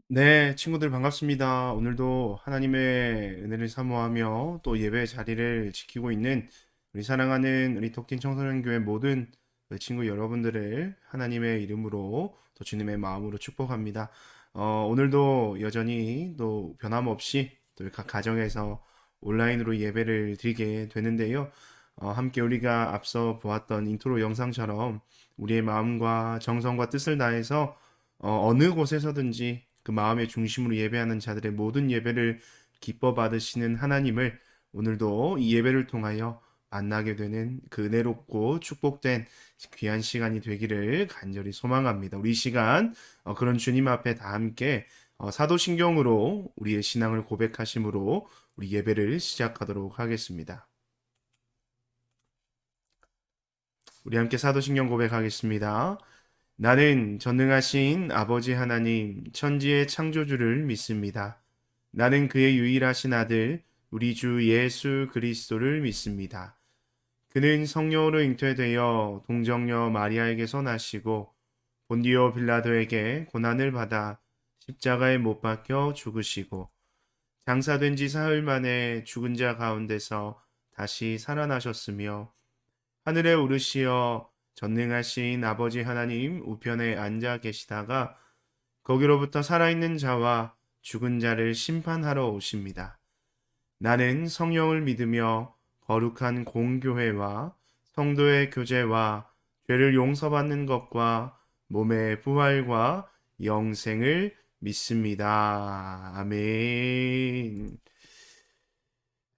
네, 친구들 반갑습니다. 오늘도 하나님의 은혜를 사모하며 또 예배 자리를 지키고 있는 우리 사랑하는 우리 톡틴 청소년 교회 모든 그 친구 여러분들을 하나님의 이름으로 또 주님의 마음으로 축복합니다. 오늘도 여전히 또 변함없이 또 각 가정에서 온라인으로 예배를 드리게 되는데요. 함께 우리가 앞서 보았던 인트로 영상처럼 우리의 마음과 정성과 뜻을 다해서 어느 곳에서든지 그 마음의 중심으로 예배하는 자들의 모든 예배를 기뻐 받으시는 하나님을 오늘도 이 예배를 통하여 만나게 되는 그 은혜롭고 축복된 귀한 시간이 되기를 간절히 소망합니다. 우리 이 시간 그런 주님 앞에 다 함께 사도신경으로 우리의 신앙을 고백하심으로 우리 예배를 시작하도록 하겠습니다. 우리 함께 사도신경 고백하겠습니다. 나는 전능하신 아버지 하나님, 천지의 창조주를 믿습니다. 나는 그의 유일하신 아들, 우리 주 예수 그리스도를 믿습니다. 그는 성령으로 잉태되어 동정녀 마리아에게서 나시고 본디오 빌라도에게 고난을 받아 십자가에 못 박혀 죽으시고 장사된 지 사흘 만에 죽은 자 가운데서 다시 살아나셨으며 하늘에 오르시어 전능하신 아버지 하나님 우편에 앉아 계시다가 거기로부터 살아있는 자와 죽은 자를 심판하러 오십니다. 나는 성령을 믿으며 거룩한 공교회와 성도의 교제와 죄를 용서받는 것과 몸의 부활과 영생을 믿습니다. 아멘.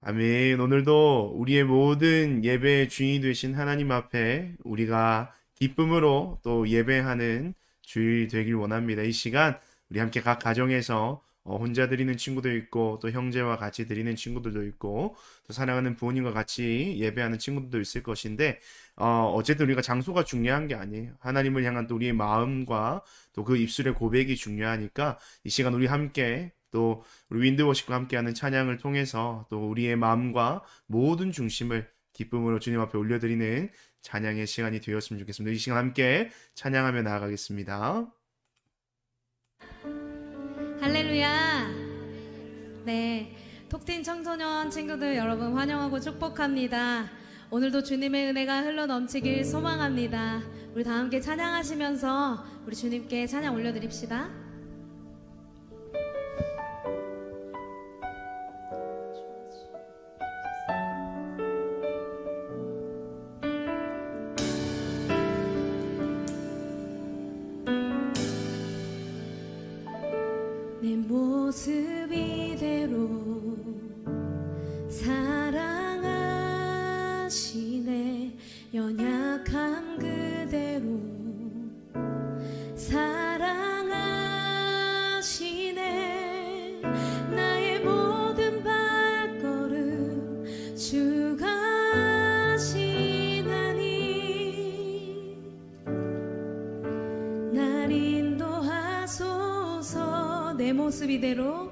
아멘. 오늘도 우리의 모든 예배의 주인이 되신 하나님 앞에 우리가 기쁨으로 또 예배하는 주일 되길 원합니다. 이 시간 우리 함께 각 가정에서 혼자 드리는 친구도 있고 또 형제와 같이 드리는 친구들도 있고 또 사랑하는 부모님과 같이 예배하는 친구들도 있을 것인데 어쨌든 우리가 장소가 중요한 게 아니에요. 하나님을 향한 또 우리의 마음과 또 그 입술의 고백이 중요하니까 이 시간 우리 함께 또 우리 윈드워십과 함께하는 찬양을 통해서 또 우리의 마음과 모든 중심을 기쁨으로 주님 앞에 올려드리는 찬양의 시간이 되었으면 좋겠습니다. 이 시간 함께 찬양하며 나아가겠습니다. 할렐루야. 네, 톡틴 청소년 친구들 여러분 환영하고 축복합니다. 오늘도 주님의 은혜가 흘러넘치길 소망합니다. 우리 다 함께 찬양하시면서 우리 주님께 찬양 올려드립시다. 내 모습 이대로 사랑하시네. 연약함 그대로 사랑하시네. 나의 모든 발걸음 주가 하시나니 날 인도하소서. 내 모습 이대로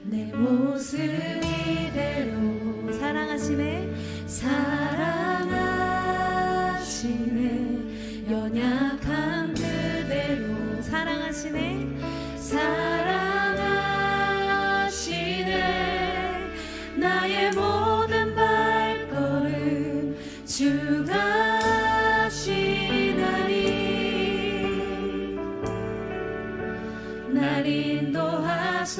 내 모습 이대로 사랑하시네. 사랑하시네. 연약한 그대로 사랑하시네. 사랑하시네. 나의 모든 발걸음 주가 하시나니 날 인도하소서.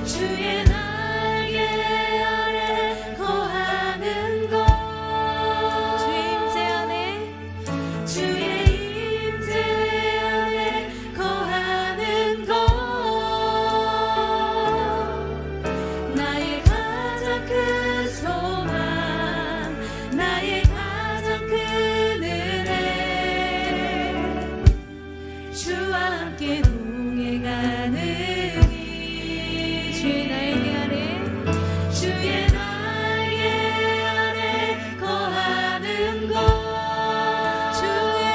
주의 날개 아래 거하는 것. 주의 임재 안에 거하는 것. 나의 가장 큰 소망, 나의 가장 큰 은혜, 주와 함께 동행하느니. 주의 날개 아래, 주의 날개 아래 거하는 것. 주의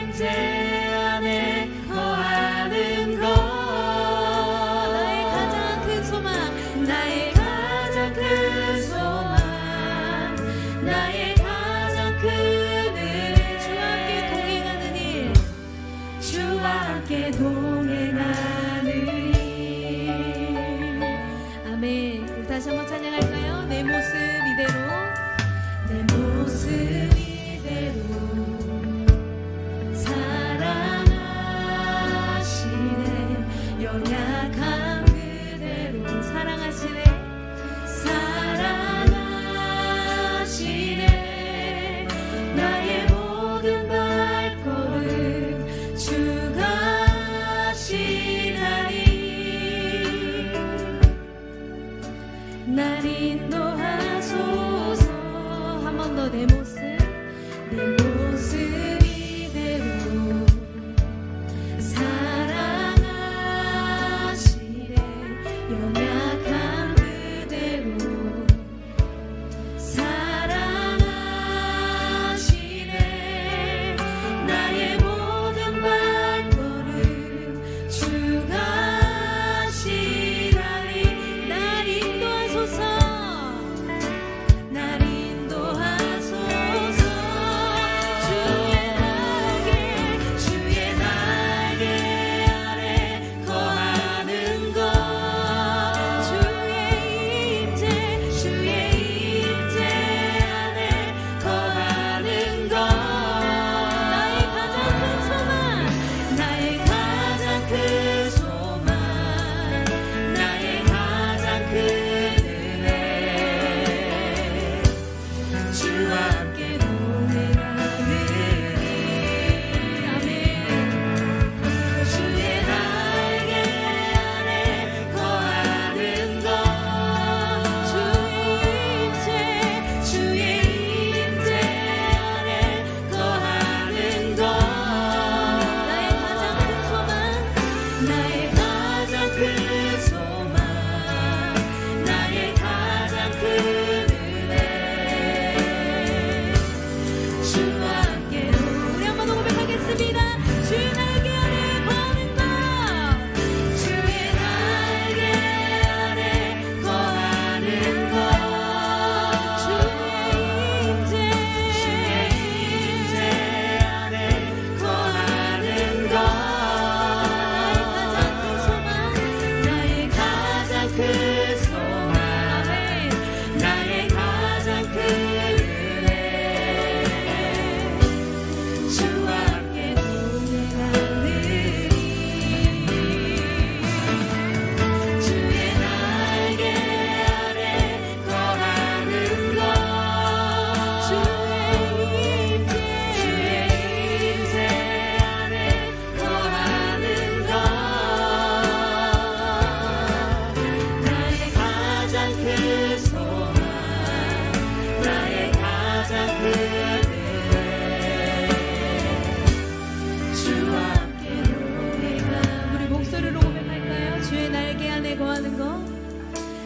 임재 안에 거하는 것. 나의 가장 큰 소망, 나의 가장 큰 소망, 주와 함께 동행하느니 아멘 주의 날개 아래 거하는 것 주의 임재 안에 거하는 것 나의 가장 큰 소망 나의 가장 큰 은혜 주와 함께 우리 한번 고백하겠습니다. 주의 날개 아래 거하는 것 주의 날개 아래 거하는 것 주의 임재 안에 거하는 것 나의 가장 큰 소망 나의 가장 큰 은혜 주와 함께 동행하느니 주의 날개 아래 거하는 것 주의 임재 안에 거하는 것 나의 가장 큰 소망 나의 가장 큰 은혜 주와 함께 동행하 우리 목소리로 고백할까요? 주의 날개 안에 거하는 것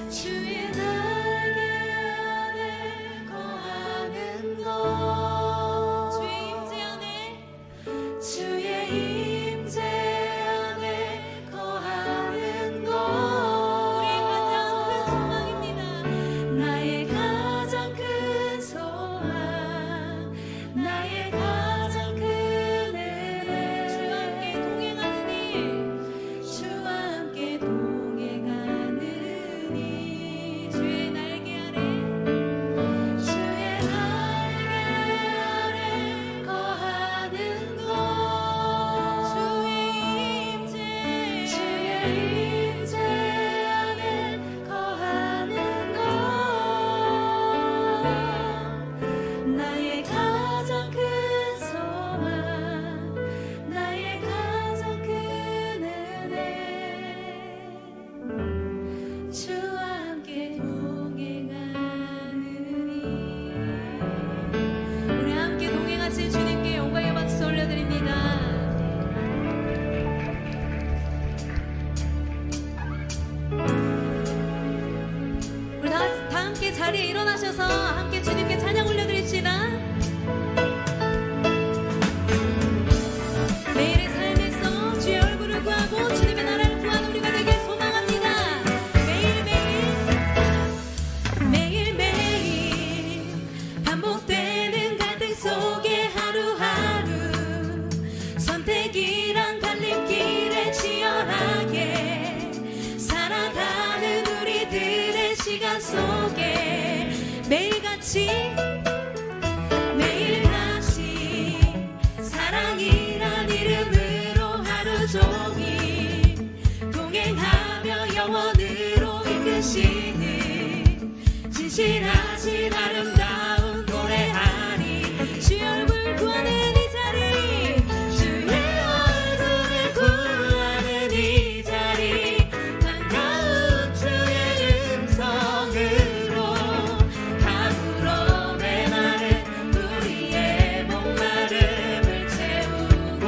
주의 날개 안에 거하는 것 주의 임재 안에 주의 임재 안에 거하는 것 우리의 가장 큰 소망입니다. 나의 가장 큰 소망 나의 가장 큰 은혜 주와 함께 동행하느니 주와 함께 동행하느니 주의 날개 아래 거하는 것 주의 임재 안에 거하는 것 나의 가장 큰 소망 나의 가장 큰 은혜 주와 함께 동행하느니 우리 함께 동행하신 주님께 영광의 박수 올려드립니다. 우리 다 함께 자리에 일어나셔서 함께 주님께 찬양 올려드립시다. 매일의 삶에서 주의 얼굴을 구하고 주님의 나라를 구하는 우리가 되길 소망합니다. 매일매일 반복되는 갈등 속에 하루하루 선택이란 갈림길에 치열하게 살아가는 우리들의 시간 속에 매일같이 사랑이란 이름으로 하루 종일 동행하며 영원으로 이끄시는 진실하신 아름다운 노래하리 주의 얼굴 구하는 이 자리 주의 얼굴을 구하는 이 자리 반가운 주의 음성으로 가물어 메마른 우리의 목마름을 채우고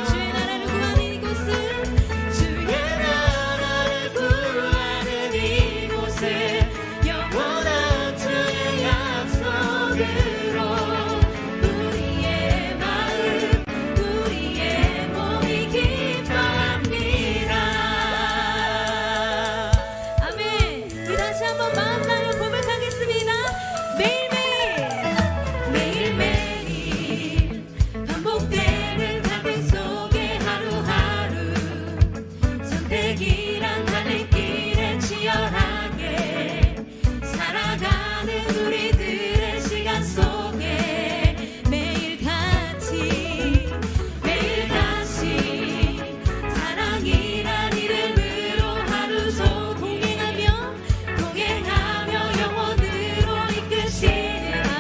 주의 나라를 구하는 이곳은 주의 나라를 구하는 이곳은 영원한 주의 약속으로 우리의 마음 우리의 몸이 기뻐합니다. 아멘. 우리 다시 한번 마음 나눠 고백하겠습니다. 매일매일 반복되는 갈등 속에 하루하루 선택이란 갈림길에 치열하게 살아가는 우리들의 시간 속에 매일같이 사랑이란 이름으로 하루 종일 동행하며 영원으로 이끄시는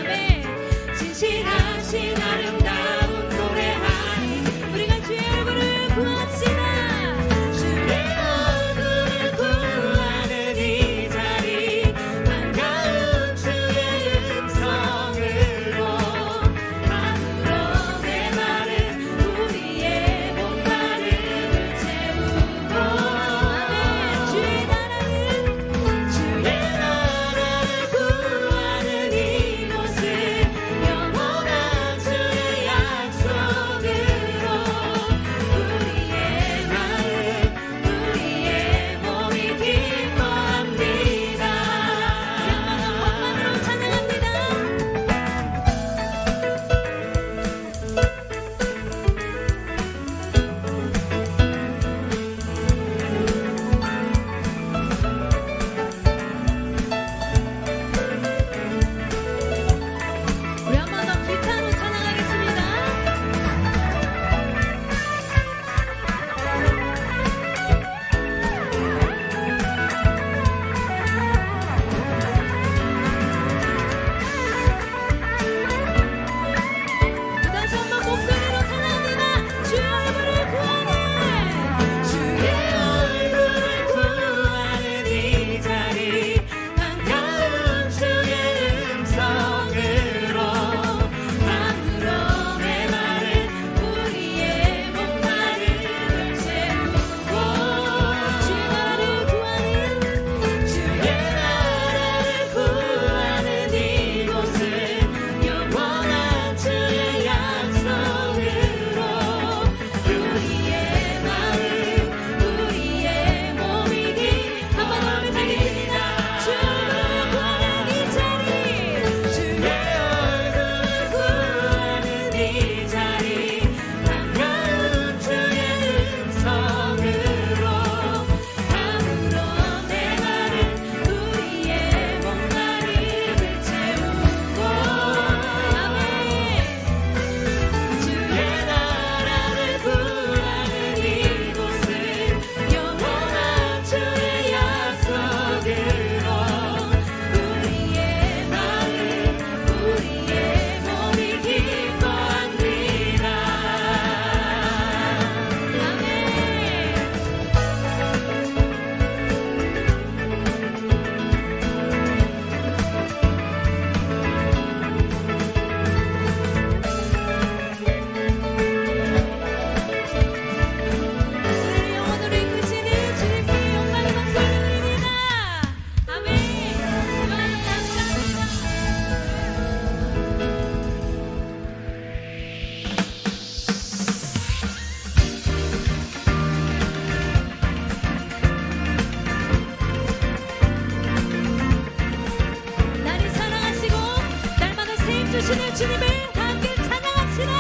주시는 주님을 함께 찬양합시다.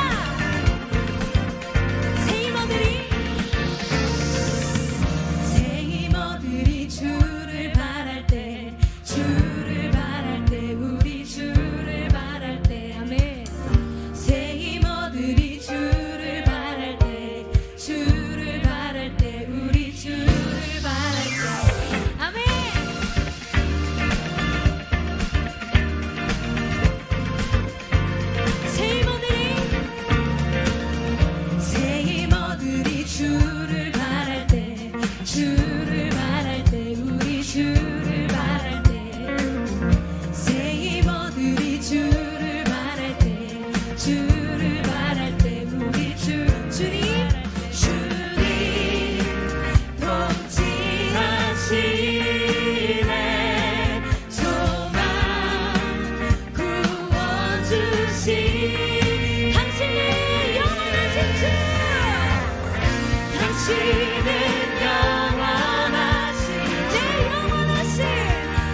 새 힘어들이 주를 바랄 때 주를 바랄 때 우리 주를 바랄 때 아멘. 새 힘어들이 주를 바랄 때 주를 바랄 때 우리 주를 바랄 때 아멘. 새 힘어들이 주를 바랄 때 주를 바랄 때 우리 주를 바랄 때 새 힘어들이 주를 바랄 때 주를 바랄 때 우리 주님 통치하시네 소망 구원 주시 당신은 영원하신 주 당신은 영원하신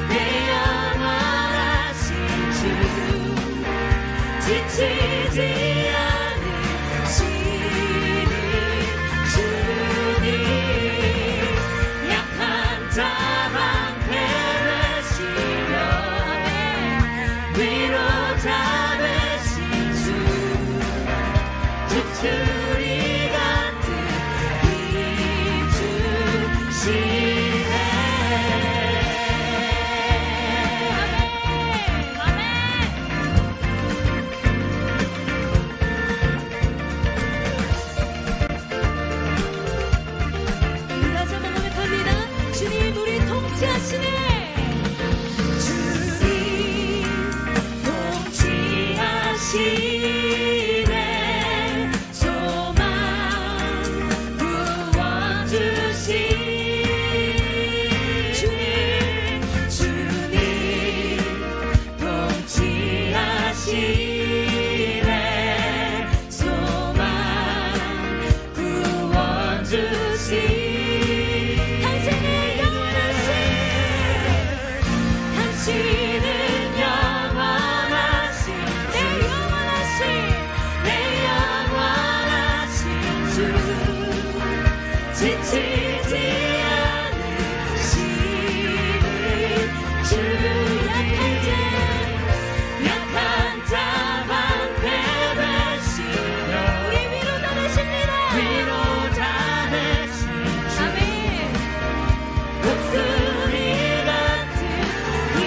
내 영원하신 주 지치지 않으시는 주님 약한 자 방패 되시며 위로자 되신 주 독수리 같은 힘 주시네 아멘 우리 다시 한번 고백합니다. 주님 우리 통치하시네 주님 통치하시네 소망 구원 주시 주님 통치하시네 소망 구원 주시 당신은 영원하신 당신은 영원하신 내 영원하신 주 지치지 않으시는 주 약한 자 방패 되시며 우리 위로자 되십니다 위로자 되신 주 아멘 목소리 같은 힘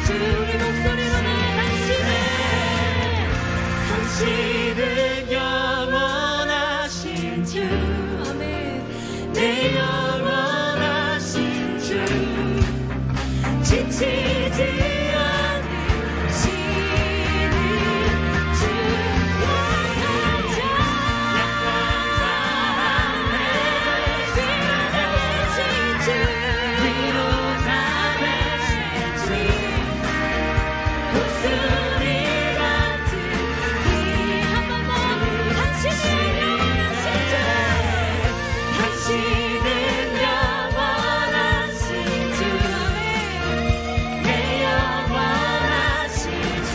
주 우리 목소리로 나 당신은 영원하신 주 아멘 내 영원하신 주 지치지 않으시는 주 약한 자 위로자 되신 주 목소리 같은 힘 한 번 더 당신은 영원하신 주 당신은 영원하신 주 내 영원하신 주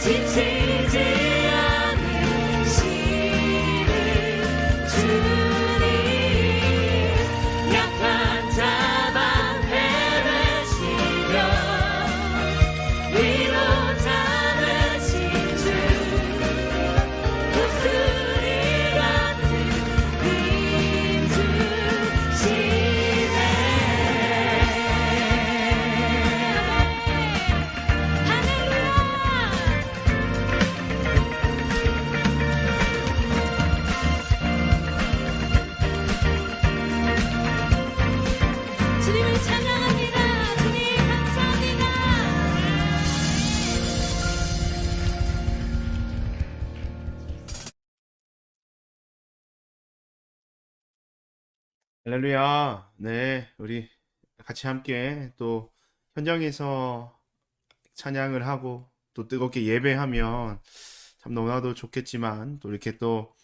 지치지 않으시는 주님 약한 자 방패 되시며 위로자 되신 주 독수리 같은 힘 주시네 할렐루야 주님을 찬양합니다. 주님 감사합니다. 할렐루야. 네, 우리 같이 함께 또 현장에서 찬양을 하고 또 뜨겁게 예배하면 참 너무나도 좋겠지만 또 이렇게 또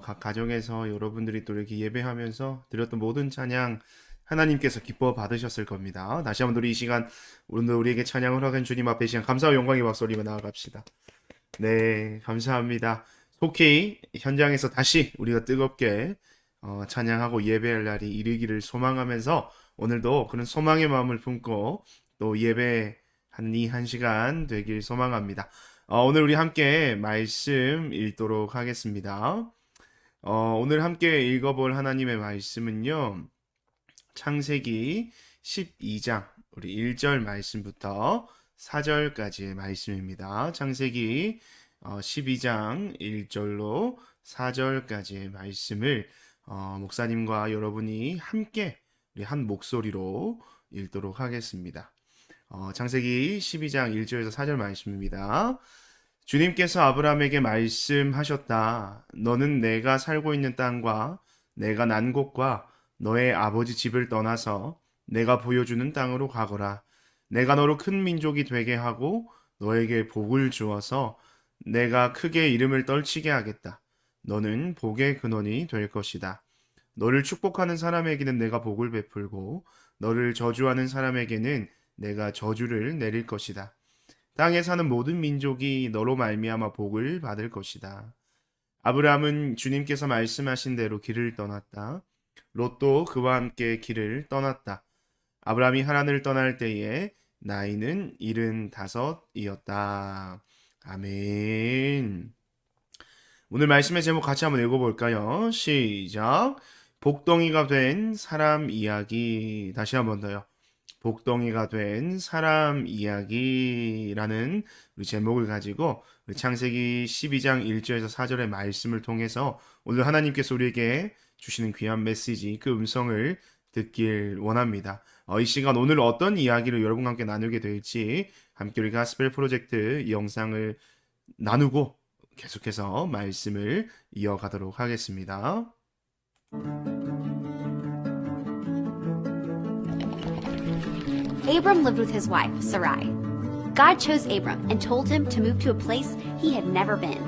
각 가정에서 여러분들이 또 이렇게 예배하면서 드렸던 모든 찬양 하나님께서 기뻐 받으셨을 겁니다. 다시 한번 우리 이 시간 오늘 우리에게 찬양을 허락한 주님 앞에 이 시간 감사와 영광의 박수 올리며 나아갑시다. 네, 감사합니다. 속히 현장에서 다시 우리가 뜨겁게 찬양하고 예배할 날이 이르기를 소망하면서 오늘도 그런 소망의 마음을 품고 또 예배하는 이 한 시간 되길 소망합니다. 오늘 우리 함께 말씀 읽도록 하겠습니다. 오늘 함께 읽어볼 하나님의 말씀은요, 창세기 12장 우리 1절 말씀부터 4절까지의 말씀입니다. 창세기 12장 1절로 4절까지의 말씀을 목사님과 여러분이 함께 우리 한 목소리로 읽도록 하겠습니다. 창세기 12장 1절에서 4절 말씀입니다. 주님께서 아브라함에게 말씀하셨다. 너는 내가 살고 있는 땅과 내가 난 곳과 너의 아버지 집을 떠나서 내가 보여주는 땅으로 가거라. 내가 너로 큰 민족이 되게 하고 너에게 복을 주어서 내가 크게 이름을 떨치게 하겠다. 너는 복의 근원이 될 것이다. 너를 축복하는 사람에게는 내가 복을 베풀고 너를 저주하는 사람에게는 내가 저주를 내릴 것이다. 땅에 사는 모든 민족이 너로 말미암아 복을 받을 것이다. 아브라함은 주님께서 말씀하신 대로 길을 떠났다. 롯도 그와 함께 길을 떠났다. 아브라함이 하란을 떠날 때에 나이는 75이었다. 아멘. 오늘 말씀의 제목 같이 한번 읽어볼까요? 시작. 복덩이가 된 사람 이야기. 다시 한번 더요. 복덩이가 된 사람 이야기라는 우리 제목을 가지고 우리 창세기 12장 1절에서 4절의 말씀을 통해서 오늘 하나님께서 우리에게 주시는 귀한 메시지, 그 음성을 듣길 원합니다. 이 시간 오늘 어떤 이야기를 여러분과 함께 나누게 될지 함께 우리 가스펠 프로젝트 이 영상을 나누고 계속해서 말씀을 이어가도록 하겠습니다. Abram lived with his wife, Sarai. God chose Abram and told him to move to a place he had never been.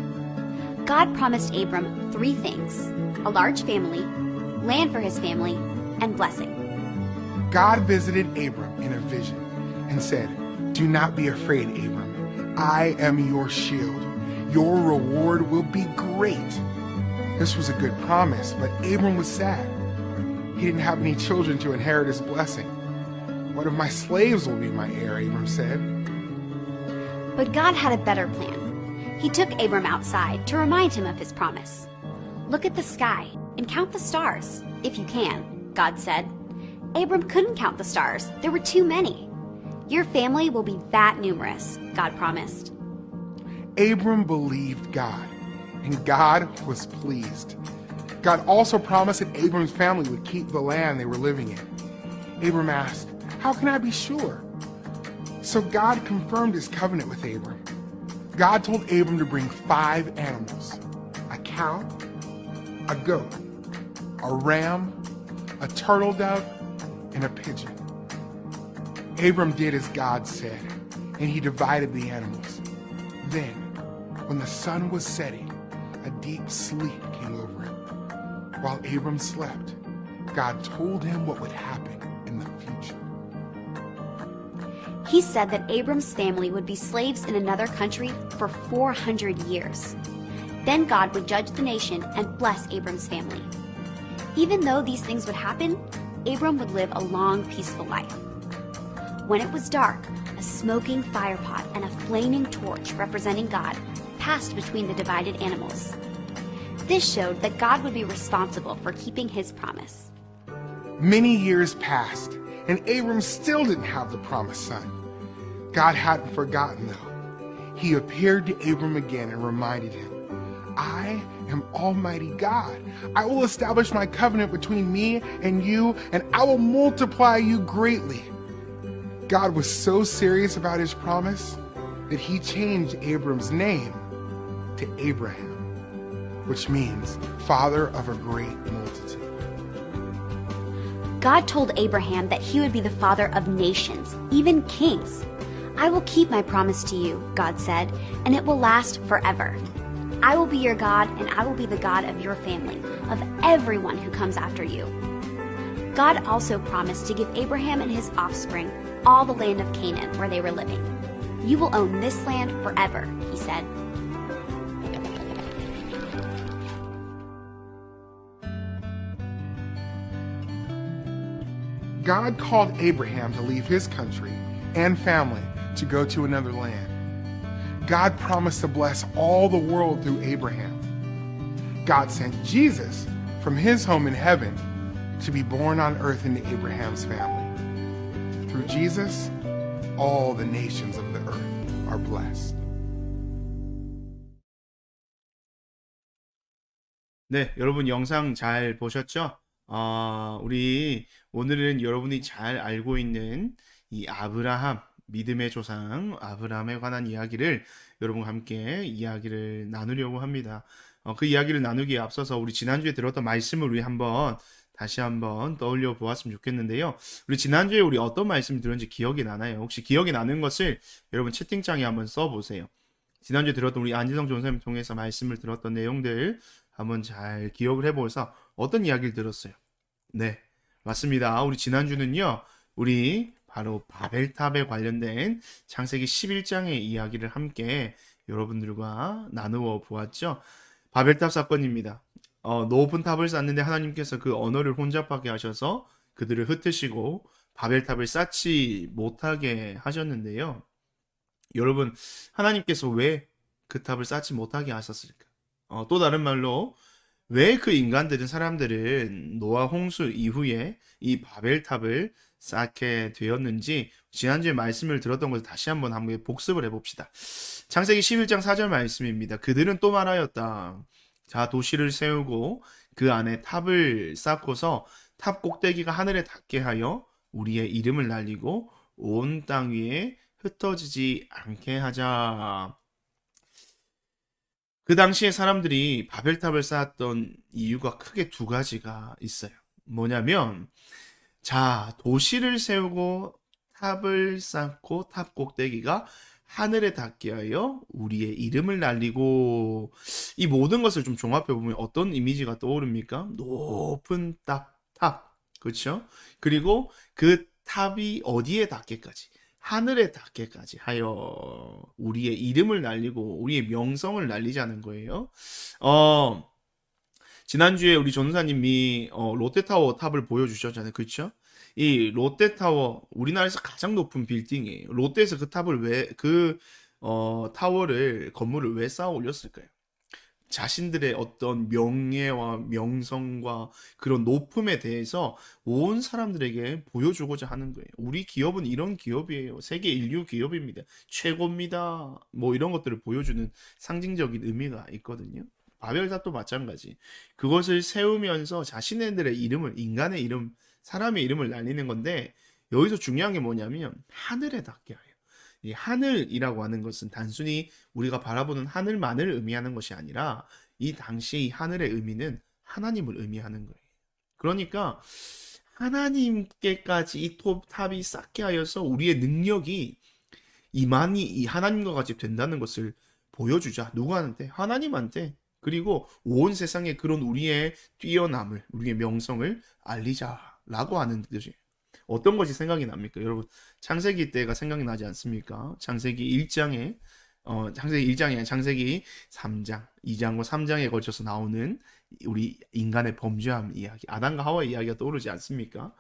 God promised Abram 3 things: a large family, land for his family, and blessing. God visited Abram in a vision and said, "Do not be afraid, Abram. I am your shield. Your reward will be great." This was a good promise, but Abram was sad. He didn't have any children to inherit his blessing. "One of my slaves will be my heir," Abram said. But God had a better plan. He took Abram outside to remind him of his promise. "Look at the sky and count the stars, if you can," God said. Abram couldn't count the stars. There were too many. "Your family will be that numerous," God promised. Abram believed God, and God was pleased. God also promised that Abram's family would keep the land they were living in. Abram asked, "How can I be sure?" So God confirmed his covenant with Abram. God told Abram to bring 5 animals: a cow, a goat, a ram, a turtle dove, and a pigeon. Abram did as God said, and he divided the animals. Then, when the sun was setting, a deep sleep came over him. While Abram slept, God told him what would happen in the future. He said that Abram's family would be slaves in another country for 400 years. Then God would judge the nation and bless Abram's family. Even though these things would happen, Abram would live a long, peaceful life. When it was dark, a smoking firepot and a flaming torch representing God passed between the divided animals. This showed that God would be responsible for keeping his promise. Many years passed, and Abram still didn't have the promised son. God hadn't forgotten, though. He appeared to Abram again and reminded him, "I am Almighty God. I will establish my covenant between me and you, and I will multiply you greatly." God was so serious about his promise that he changed Abram's name to Abraham, which means father of a great multitude. God told Abraham that he would be the father of nations, even kings. "I will keep my promise to you," God said, "and it will last forever. I will be your God, and I will be the God of your family, of everyone who comes after you." God also promised to give Abraham and his offspring all the land of Canaan where they were living. You will own this land forever, he said. God called Abraham to leave his country and family to go to another land. God promised to bless all the world through Abraham. God sent Jesus from his home in heaven to be born on earth into Abraham's family. Through Jesus, all the nations of the earth are blessed. 네, 여러분 영상 잘 보셨죠? 우리 오늘은 여러분이 잘 알고 있는 이 아브라함, 믿음의 조상 아브라함에 관한 이야기를 여러분과 함께 이야기를 나누려고 합니다. 그 이야기를 나누기에 앞서서 우리 지난주에 들었던 말씀을 우리 다시 한번 떠올려 보았으면 좋겠는데요. 우리 지난주에 우리 어떤 말씀 들었는지 기억이 나나요? 혹시 기억이 나는 것을 여러분 채팅창에 한번 써보세요. 지난주에 들었던 우리 안지성 전사님 통해서 말씀을 들었던 내용들 한번 잘 기억을 해보셔서 어떤 이야기를 들었어요? 네, 맞습니다. 우리 지난주는요, 우리 바로 바벨탑에 관련된 창세기 11장의 이야기를 함께 여러분들과 나누어 보았죠. 바벨탑 사건입니다. 높은 탑을 쌓는데 하나님께서 그 언어를 혼잡하게 하셔서 그들을 흩으시고 바벨탑을 쌓지 못하게 하셨는데요. 여러분, 하나님께서 왜 그 탑을 쌓지 못하게 하셨을까? 또 다른 말로 왜 그 사람들은 노아 홍수 이후에 이 바벨탑을 쌓게 되었는지 지난주에 말씀을 들었던 것을 다시 한번 복습을 해봅시다. 창세기 11장 4절 말씀입니다. 그들은 또 말하였다. 자, 도시를 세우고 그 안에 탑을 쌓고서 탑 꼭대기가 하늘에 닿게 하여 우리의 이름을 날리고 온 땅 위에 흩어지지 않게 하자. 그 당시에 사람들이 바벨탑을 쌓았던 이유가 크게 두 가지가 있어요. 뭐냐면, 자, 도시를 세우고 탑을 쌓고 탑 꼭대기가 하늘에 닿게 하여 우리의 이름을 날리고, 이 모든 것을 좀 종합해 보면 어떤 이미지가 떠오릅니까? 높은 탑, 그렇죠? 그리고 그 탑이 어디에 닿게까지? 하늘에 닿게까지 하여 우리의 이름을 날리고 우리의 명성을 날리자는 거예요. 지난주에 우리 전사님이 롯데타워 탑을 보여주셨잖아요. 그렇죠? 이 롯데타워 우리나라에서 가장 높은 빌딩이에요. 롯데에서 그 탑을 건물을 왜 쌓아 올렸을까요? 자신들의 어떤 명예와 명성과 그런 높음에 대해서 온 사람들에게 보여주고자 하는 거예요. 우리 기업은 이런 기업이에요. 세계 인류 기업입니다. 최고입니다. 뭐 이런 것들을 보여주는 상징적인 의미가 있거든요. 바벨탑도 마찬가지. 그것을 세우면서 자신들의 이름을, 인간의 이름, 사람의 이름을 날리는 건데, 여기서 중요한 게 뭐냐면 하늘에 닿게 하여. 이 하늘이라고 하는 것은 단순히 우리가 바라보는 하늘만을 의미하는 것이 아니라 이 당시 이 하늘의 의미는 하나님을 의미하는 거예요. 그러니까 하나님께까지 이 탑이 쌓게 하여서 우리의 능력이 이만이 이 하나님과 같이 된다는 것을 보여주자. 누구한테? 하나님한테. 그리고 온 세상에 그런 우리의 뛰어남을, 우리의 명성을 알리자라고 하는 뜻이에요. 어떤 것이 생각이 납니까? 여러분, 창세기 때가 생각이 나지 않습니까? 창세기 1장에 창세기 1장이 아니라 창세기 3장, 2장과 3장에 걸쳐서 나오는 우리 인간의 범죄함 이야기, 아담과 하와 이야기가 떠오르지 않습니까?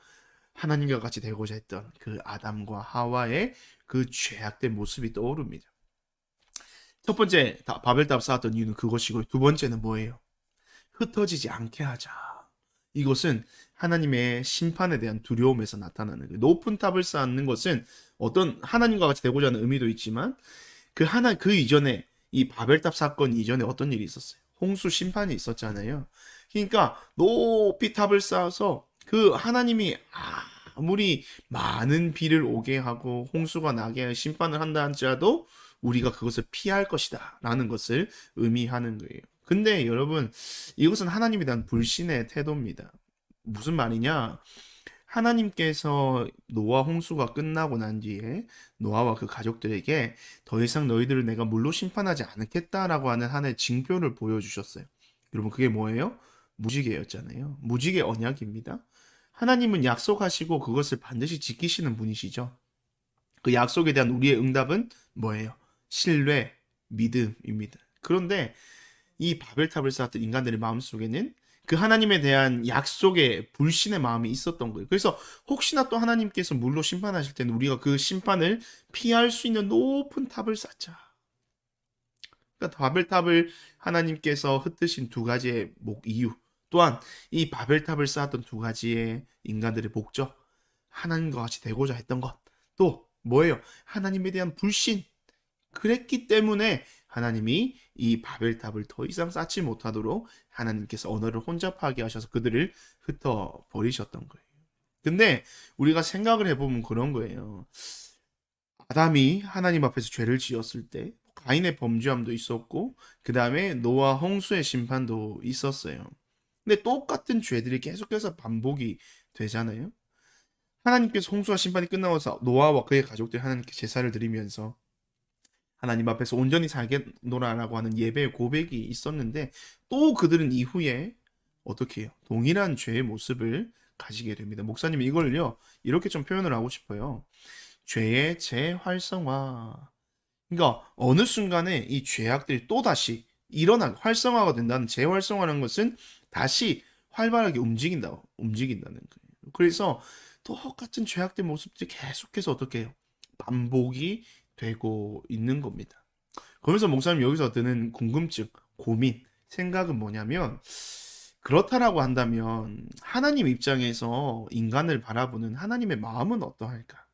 하나님과 같이 되고자 했던 그 아담과 하와의 그 죄악된 모습이 떠오릅니다. 첫 번째, 바벨탑 쌓았던 이유는 그것이고, 두 번째는 뭐예요? 흩어지지 않게 하자. 이것은 하나님의 심판에 대한 두려움에서 나타나는 거예요. 높은 탑을 쌓는 것은 어떤 하나님과 같이 되고자 하는 의미도 있지만 그 이전에 이 바벨탑 사건 이전에 어떤 일이 있었어요? 홍수 심판이 있었잖아요. 그러니까 높이 탑을 쌓아서 그 하나님이 아무리 많은 비를 오게 하고 홍수가 나게 하여 심판을 한다 할지라도 우리가 그것을 피할 것이다 라는 것을 의미하는 거예요. 근데 여러분, 이것은 하나님에 대한 불신의 태도입니다. 무슨 말이냐? 하나님께서 노아 홍수가 끝나고 난 뒤에 노아와 그 가족들에게 더 이상 너희들을 내가 물로 심판하지 않겠다라고 하는 하나의 징표를 보여주셨어요. 여러분, 그게 뭐예요? 무지개였잖아요. 무지개 언약입니다. 하나님은 약속하시고 그것을 반드시 지키시는 분이시죠. 그 약속에 대한 우리의 응답은 뭐예요? 신뢰, 믿음입니다. 그런데 이 바벨탑을 쌓았던 인간들의 마음속에는 그 하나님에 대한 약속의 불신의 마음이 있었던 거예요. 그래서 혹시나 또 하나님께서 물로 심판하실 때는 우리가 그 심판을 피할 수 있는 높은 탑을 쌓자. 그러니까 바벨탑을 하나님께서 흩으신 두 가지의 이유, 또한 이 바벨탑을 쌓았던 두 가지의 인간들의 목적, 하나님과 같이 되고자 했던 것, 또 뭐예요? 하나님에 대한 불신. 그랬기 때문에 하나님이 이 바벨탑을 더 이상 쌓지 못하도록 하나님께서 언어를 혼잡하게 하셔서 그들을 흩어 버리셨던 거예요. 근데 우리가 생각을 해보면 그런 거예요. 아담이 하나님 앞에서 죄를 지었을 때 가인의 범죄함도 있었고 그 다음에 노아 홍수의 심판도 있었어요. 근데 똑같은 죄들이 계속해서 반복이 되잖아요. 하나님께서 홍수와 심판이 끝나고서 노아와 그의 가족들이 하나님께 제사를 드리면서 하나님 앞에서 온전히 살겠노라라고 하는 예배의 고백이 있었는데 또 그들은 이후에 어떻게 해요? 동일한 죄의 모습을 가지게 됩니다. 목사님이 이걸요 이렇게 좀 표현을 하고 싶어요. 죄의 재활성화. 그러니까 어느 순간에 이 죄악들이 또다시 활성화가 된다는, 재활성화라는 것은 다시 활발하게 움직인다는 거예요. 그래서 똑같은 죄악된 모습들이 계속해서 어떻게 해요? 반복이 되고 있는 겁니다. 그러면서 목사님 여기서 드는 궁금증, 고민, 생각은 뭐냐면, 그렇다라고 한다면 하나님 입장에서 인간을 바라보는 하나님의 마음은 어떠할까?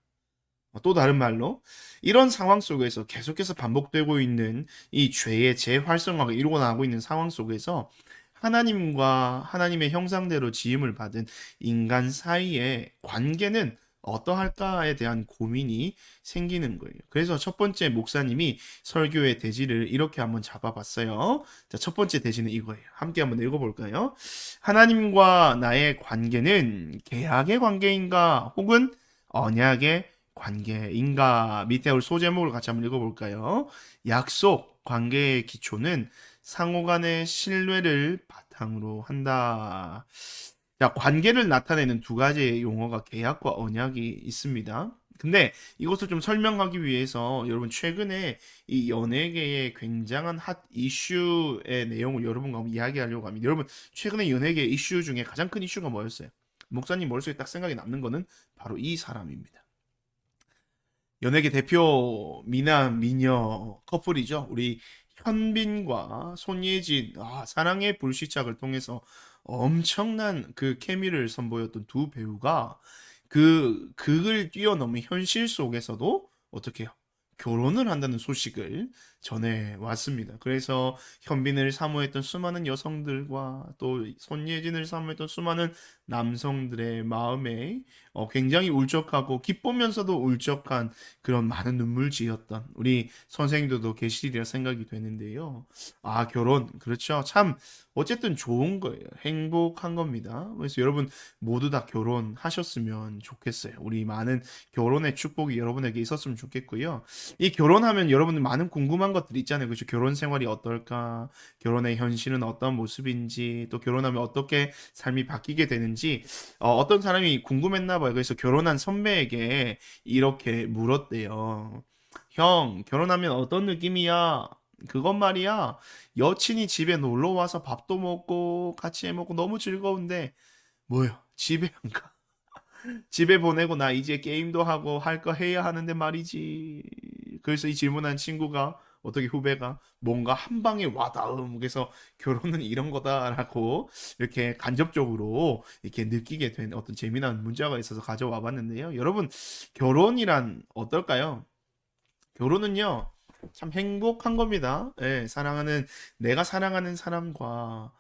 또 다른 말로 이런 상황 속에서 계속해서 반복되고 있는 이 죄의 재활성화가 일어나고 있는 상황 속에서 하나님과 하나님의 형상대로 지음을 받은 인간 사이의 관계는 어떠할까에 대한 고민이 생기는 거예요. 그래서 첫 번째 목사님이 설교의 대지를 이렇게 한번 잡아봤어요. 자, 첫 번째 대지는 이거예요. 함께 한번 읽어볼까요? 하나님과 나의 관계는 계약의 관계인가 혹은 언약의 관계인가? 밑에 우리 소제목을 같이 한번 읽어볼까요? 약속, 관계의 기초는 상호 간의 신뢰를 바탕으로 한다. 자, 관계를 나타내는 두 가지의 용어가 계약과 언약이 있습니다. 근데 이것을 좀 설명하기 위해서 여러분 최근에 이 연예계의 굉장한 핫 이슈의 내용을 여러분과 한번 이야기하려고 합니다. 여러분 최근에 연예계 이슈 중에 가장 큰 이슈가 뭐였어요? 목사님 머릿속에 딱 생각이 남는 거는 바로 이 사람입니다. 연예계 대표 미남 미녀 커플이죠. 우리 현빈과 손예진. 사랑의 불시착을 통해서 엄청난 그 케미를 선보였던 두 배우가 그 극을 뛰어넘은 현실 속에서도 어떻게 해요? 결혼을 한다는 소식을 전해 왔습니다. 그래서 현빈을 사모했던 수많은 여성들과 또 손예진을 사모했던 수많은 남성들의 마음에 굉장히 울적하고 기쁘면서도 울적한 그런 많은 눈물지였던 우리 선생님들도 계시리라 생각이 되는데요. 결혼. 그렇죠. 참 어쨌든 좋은 거예요. 행복한 겁니다. 그래서 여러분 모두 다 결혼하셨으면 좋겠어요. 우리 많은 결혼의 축복이 여러분에게 있었으면 좋겠고요. 이 결혼하면 여러분들 많은 궁금한 것들이 있잖아요. 그렇죠? 결혼 생활이 어떨까? 결혼의 현실은 어떤 모습인지, 또 결혼하면 어떻게 삶이 바뀌게 되는지, 어떤 사람이 궁금했나 봐요. 그래서 결혼한 선배에게 이렇게 물었대요. 형, 결혼하면 어떤 느낌이야? 그건 말이야. 여친이 집에 놀러 와서 밥도 먹고 같이 해 먹고 너무 즐거운데 뭐요? 집에 안 가. 집에 보내고 나 이제 게임도 하고 할 거 해야 하는데 말이지. 그래서 이 질문한 친구가 어떻게 후배가 뭔가 한 방에 와닿음. 그래서 결혼은 이런 거다라고 이렇게 간접적으로 이렇게 느끼게 된 어떤 재미난 문자가 있어서 가져와 봤는데요. 여러분, 결혼이란 어떨까요? 결혼은요, 참 행복한 겁니다. 예, 내가 사랑하는 사람과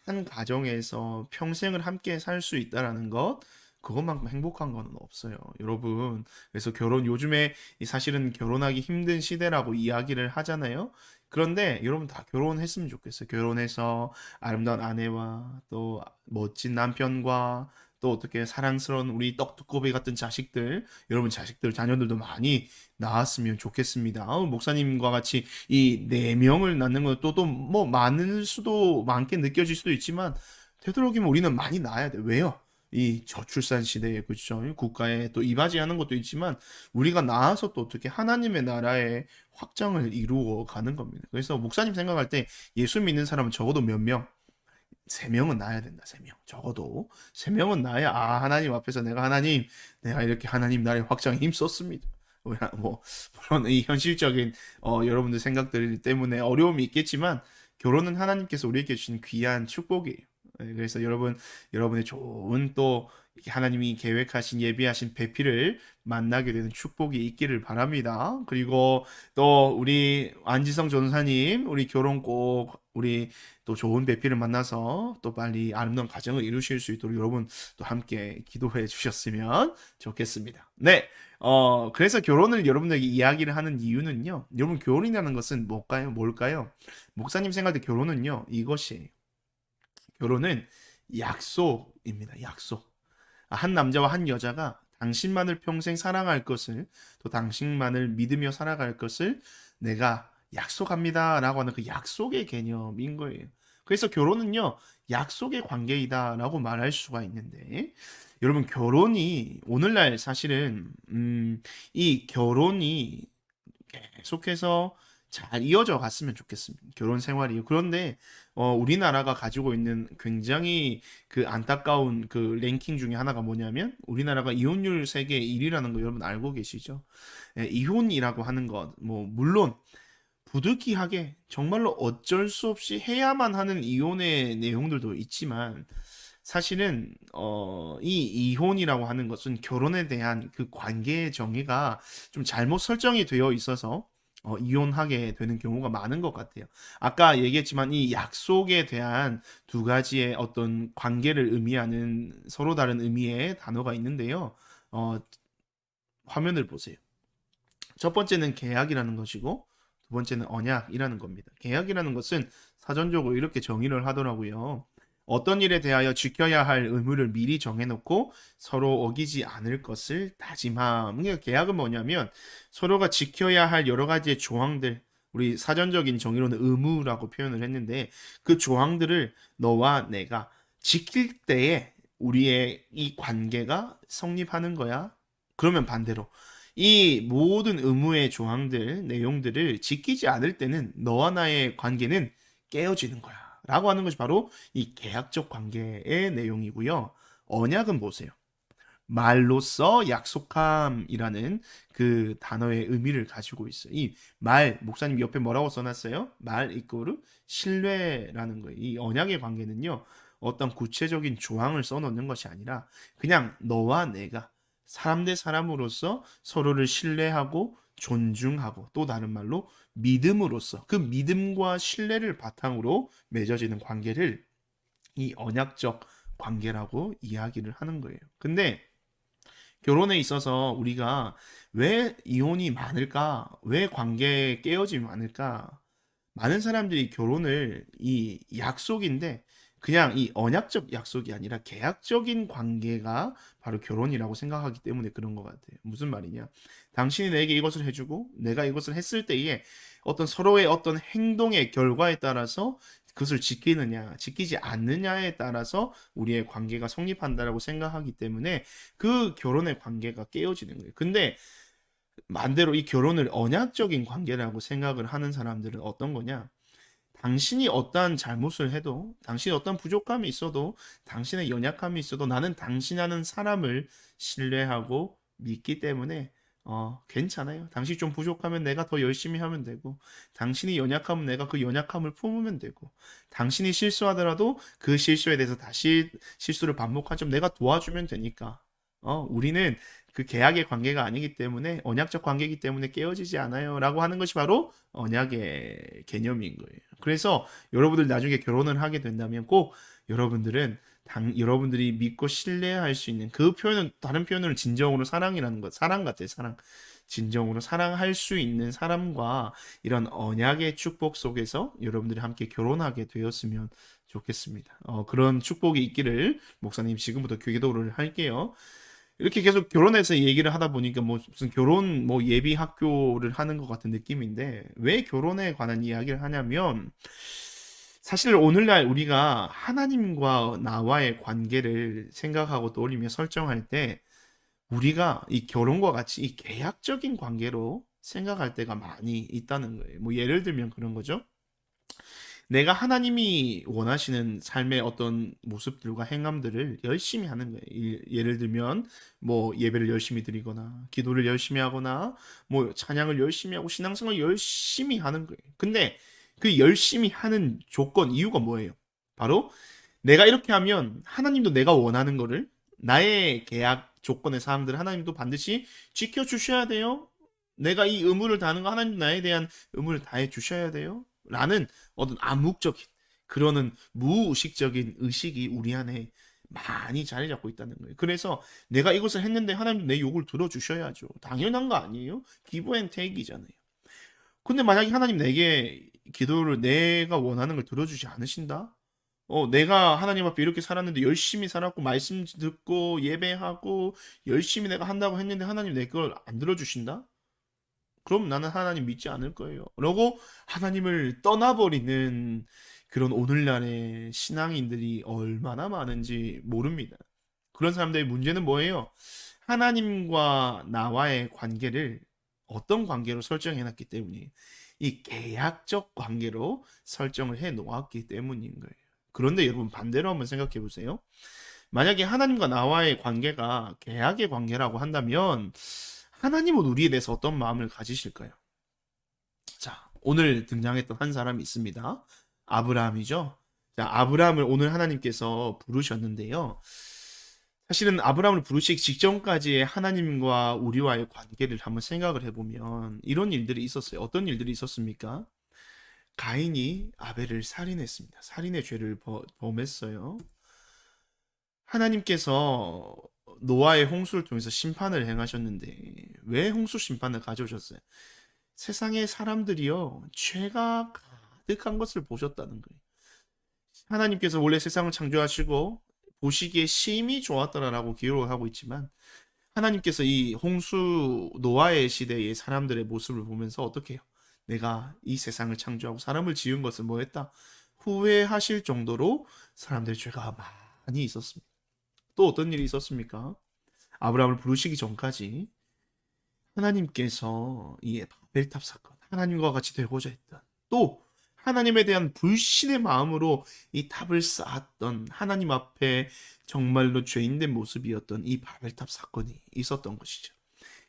한 가정에서 평생을 함께 살 수 있다라는 것, 그것만큼 행복한 건 없어요, 여러분. 그래서 요즘에 사실은 결혼하기 힘든 시대라고 이야기를 하잖아요. 그런데 여러분 다 결혼했으면 좋겠어요. 결혼해서 아름다운 아내와 또 멋진 남편과 또 어떻게 사랑스러운 우리 떡두꺼비 같은 자식들, 여러분 자녀들도 많이 낳았으면 좋겠습니다. 목사님과 같이 이 네 명을 낳는 건 또 뭐 많게 느껴질 수도 있지만 되도록이면 우리는 많이 낳아야 돼. 왜요? 이 저출산 시대에 그렇죠. 국가에 또 이바지하는 것도 있지만 우리가 나아서 또 어떻게 하나님의 나라의 확장을 이루어 가는 겁니다. 그래서 목사님 생각할 때 예수 믿는 사람은 적어도 몇 명? 세 명은 나야 된다. 세 명. 적어도 세 명은 나야 아 하나님 앞에서 내가 하나님 내가 이렇게 하나님 나라의 확장에 힘썼습니다. 뭐 물론 이 현실적인 여러분들 생각들 때문에 어려움이 있겠지만 결혼은 하나님께서 우리에게 주신 귀한 축복이에요. 그래서 여러분의 좋은 또 하나님이 계획하신 예비하신 배필을 만나게 되는 축복이 있기를 바랍니다. 그리고 또 우리 안지성 전사님 우리 결혼 꼭 우리 또 좋은 배필을 만나서 또 빨리 아름다운 가정을 이루실 수 있도록 여러분 또 함께 기도해 주셨으면 좋겠습니다. 네. 그래서 결혼을 여러분에게 이야기를 하는 이유는요. 여러분 결혼이라는 것은 뭘까요? 목사님 생각할 때 결혼은요. 이것이에요. 결혼은 약속입니다. 약속. 한 남자와 한 여자가 당신만을 평생 사랑할 것을 또 당신만을 믿으며 살아갈 것을 내가 약속합니다 라고 하는 그 약속의 개념인 거예요. 그래서 결혼은요 약속의 관계이다 라고 말할 수가 있는데 여러분 결혼이 오늘날 사실은 이 결혼이 계속해서 잘 이어져 갔으면 좋겠습니다. 결혼 생활이요. 그런데 우리나라가 가지고 있는 굉장히 그 안타까운 그 랭킹 중에 하나가 뭐냐면 우리나라가 이혼율 세계 1위라는 거 여러분 알고 계시죠? 예, 이혼이라고 하는 것, 뭐 물론 부득이하게 정말로 어쩔 수 없이 해야만 하는 이혼의 내용들도 있지만 사실은 이 이혼이라고 하는 것은 결혼에 대한 그 관계의 정의가 좀 잘못 설정이 되어 있어서 이혼하게 되는 경우가 많은 것 같아요. 아까 얘기했지만 이 약속에 대한 두 가지의 어떤 관계를 의미하는 서로 다른 의미의 단어가 있는데요. 어, 화면을 보세요. 첫 번째는 계약이라는 것이고 두 번째는 언약이라는 겁니다. 계약이라는 것은 사전적으로 이렇게 정의를 하더라고요. 어떤 일에 대하여 지켜야 할 의무를 미리 정해놓고 서로 어기지 않을 것을 다짐함. 그러니까 계약은 뭐냐면 서로가 지켜야 할 여러 가지의 조항들, 우리 사전적인 정의로는 의무라고 표현을 했는데 그 조항들을 너와 내가 지킬 때에 우리의 이 관계가 성립하는 거야. 그러면 반대로 이 모든 의무의 조항들, 내용들을 지키지 않을 때는 너와 나의 관계는 깨어지는 거야. 라고 하는 것이 바로 이 계약적 관계의 내용이고요. 언약은 보세요. 말로써 약속함이라는 그 단어의 의미를 가지고 있어요. 이 말, 목사님 옆에 뭐라고 써놨어요? 말 이꼬르 신뢰라는 거예요. 이 언약의 관계는요, 어떤 구체적인 조항을 써놓는 것이 아니라 그냥 너와 내가 사람 대 사람으로서 서로를 신뢰하고 존중하고 또 다른 말로 믿음으로써 그 믿음과 신뢰를 바탕으로 맺어지는 관계를 이 언약적 관계라고 이야기를 하는 거예요. 근데 결혼에 있어서 우리가 왜 이혼이 많을까? 왜 관계에 깨어짐이 많을까? 많은 사람들이 결혼을 이 약속인데 그냥 이 언약적 약속이 아니라 계약적인 관계가 바로 결혼이라고 생각하기 때문에 그런 것 같아요. 무슨 말이냐? 당신이 내게 이것을 해주고 내가 이것을 했을 때에 어떤 서로의 어떤 행동의 결과에 따라서 그것을 지키느냐, 지키지 않느냐에 따라서 우리의 관계가 성립한다라고 생각하기 때문에 그 결혼의 관계가 깨어지는 거예요. 근데 반대로 이 결혼을 언약적인 관계라고 생각을 하는 사람들은 어떤 거냐? 당신이 어떠한 잘못을 해도, 당신이 어떤 부족함이 있어도, 당신의 연약함이 있어도 나는 당신이라는 사람을 신뢰하고 믿기 때문에 괜찮아요. 당신이 좀 부족하면 내가 더 열심히 하면 되고, 당신이 연약하면 내가 그 연약함을 품으면 되고, 당신이 실수하더라도 그 실수에 대해서 다시 실수를 반복하지 내가 도와주면 되니까. 우리는 그 계약의 관계가 아니기 때문에 언약적 관계이기 때문에 깨어지지 않아요라고 하는 것이 바로 언약의 개념인 거예요. 그래서 여러분들 나중에 결혼을 하게 된다면 꼭 여러분들은 여러분들이 믿고 신뢰할 수 있는 그 표현은 다른 표현으로 진정으로 사랑이라는 것, 사랑 같아요, 사랑. 진정으로 사랑할 수 있는 사람과 이런 언약의 축복 속에서 여러분들이 함께 결혼하게 되었으면 좋겠습니다. 그런 축복이 있기를 목사님 지금부터 기도를 할게요. 이렇게 계속 결혼해서 얘기를 하다 보니까 뭐 무슨 결혼 뭐 예비 학교를 하는 것 같은 느낌인데 왜 결혼에 관한 이야기를 하냐면 사실 오늘날 우리가 하나님과 나와의 관계를 생각하고 떠올리며 설정할 때 우리가 이 결혼과 같이 이 계약적인 관계로 생각할 때가 많이 있다는 거예요. 뭐 예를 들면 그런 거죠. 내가 하나님이 원하시는 삶의 어떤 모습들과 행함들을 열심히 하는 거예요. 예를 들면 뭐 예배를 열심히 드리거나 기도를 열심히 하거나 뭐 찬양을 열심히 하고 신앙생활을 열심히 하는 거예요. 근데 그 열심히 하는 조건 이유가 뭐예요? 바로 내가 이렇게 하면 하나님도 내가 원하는 거를 나의 계약 조건의 사항들을 하나님도 반드시 지켜주셔야 돼요. 내가 이 의무를 다하는 거 하나님 나에 대한 의무를 다해 주셔야 돼요. 라는 어떤 암묵적인 그러는 무의식적인 의식이 우리 안에 많이 자리 잡고 있다는 거예요. 그래서 내가 이것을 했는데 하나님 내 요구를 들어주셔야죠. 당연한 거 아니에요? 기브 앤 테이크이잖아요. 근데 만약에 하나님 내게 기도를 내가 원하는 걸 들어주지 않으신다? 내가 하나님 앞에 이렇게 살았는데 열심히 살았고 말씀 듣고 예배하고 열심히 내가 한다고 했는데 하나님 내 걸 안 들어주신다? 그럼 나는 하나님 믿지 않을 거예요. 그러고 하나님을 떠나버리는 그런 오늘날의 신앙인들이 얼마나 많은지 모릅니다. 그런 사람들의 문제는 뭐예요? 하나님과 나와의 관계를 어떤 관계로 설정해놨기 때문에 이 계약적 관계로 설정을 해 놓았기 때문인 거예요. 그런데 여러분 반대로 한번 생각해 보세요. 만약에 하나님과 나와의 관계가 계약의 관계라고 한다면 하나님은 우리에 대해서 어떤 마음을 가지실까요? 자, 오늘 등장했던 한 사람이 있습니다. 아브라함이죠. 자, 아브라함을 오늘 하나님께서 부르셨는데요. 사실은 아브라함을 부르시기 직전까지의 하나님과 우리와의 관계를 한번 생각을 해보면 이런 일들이 있었어요. 어떤 일들이 있었습니까? 가인이 아벨을 살인했습니다. 살인의 죄를 범했어요. 하나님께서 노아의 홍수를 통해서 심판을 행하셨는데 왜 홍수 심판을 가져오셨어요? 세상의 사람들이요 죄가 가득한 것을 보셨다는 거예요. 하나님께서 원래 세상을 창조하시고 보시기에 심히 좋았더라라고 기록을 하고 있지만 하나님께서 이 홍수 노아의 시대의 사람들의 모습을 보면서 어떻게 해요? 내가 이 세상을 창조하고 사람을 지은 것을 뭐 했다? 후회하실 정도로 사람들의 죄가 많이 있었습니다. 또 어떤 일이 있었습니까? 아브라함을 부르시기 전까지 하나님께서 이 바벨탑 사건, 하나님과 같이 되고자 했던 또 하나님에 대한 불신의 마음으로 이 탑을 쌓았던 하나님 앞에 정말로 죄인된 모습이었던 이 바벨탑 사건이 있었던 것이죠.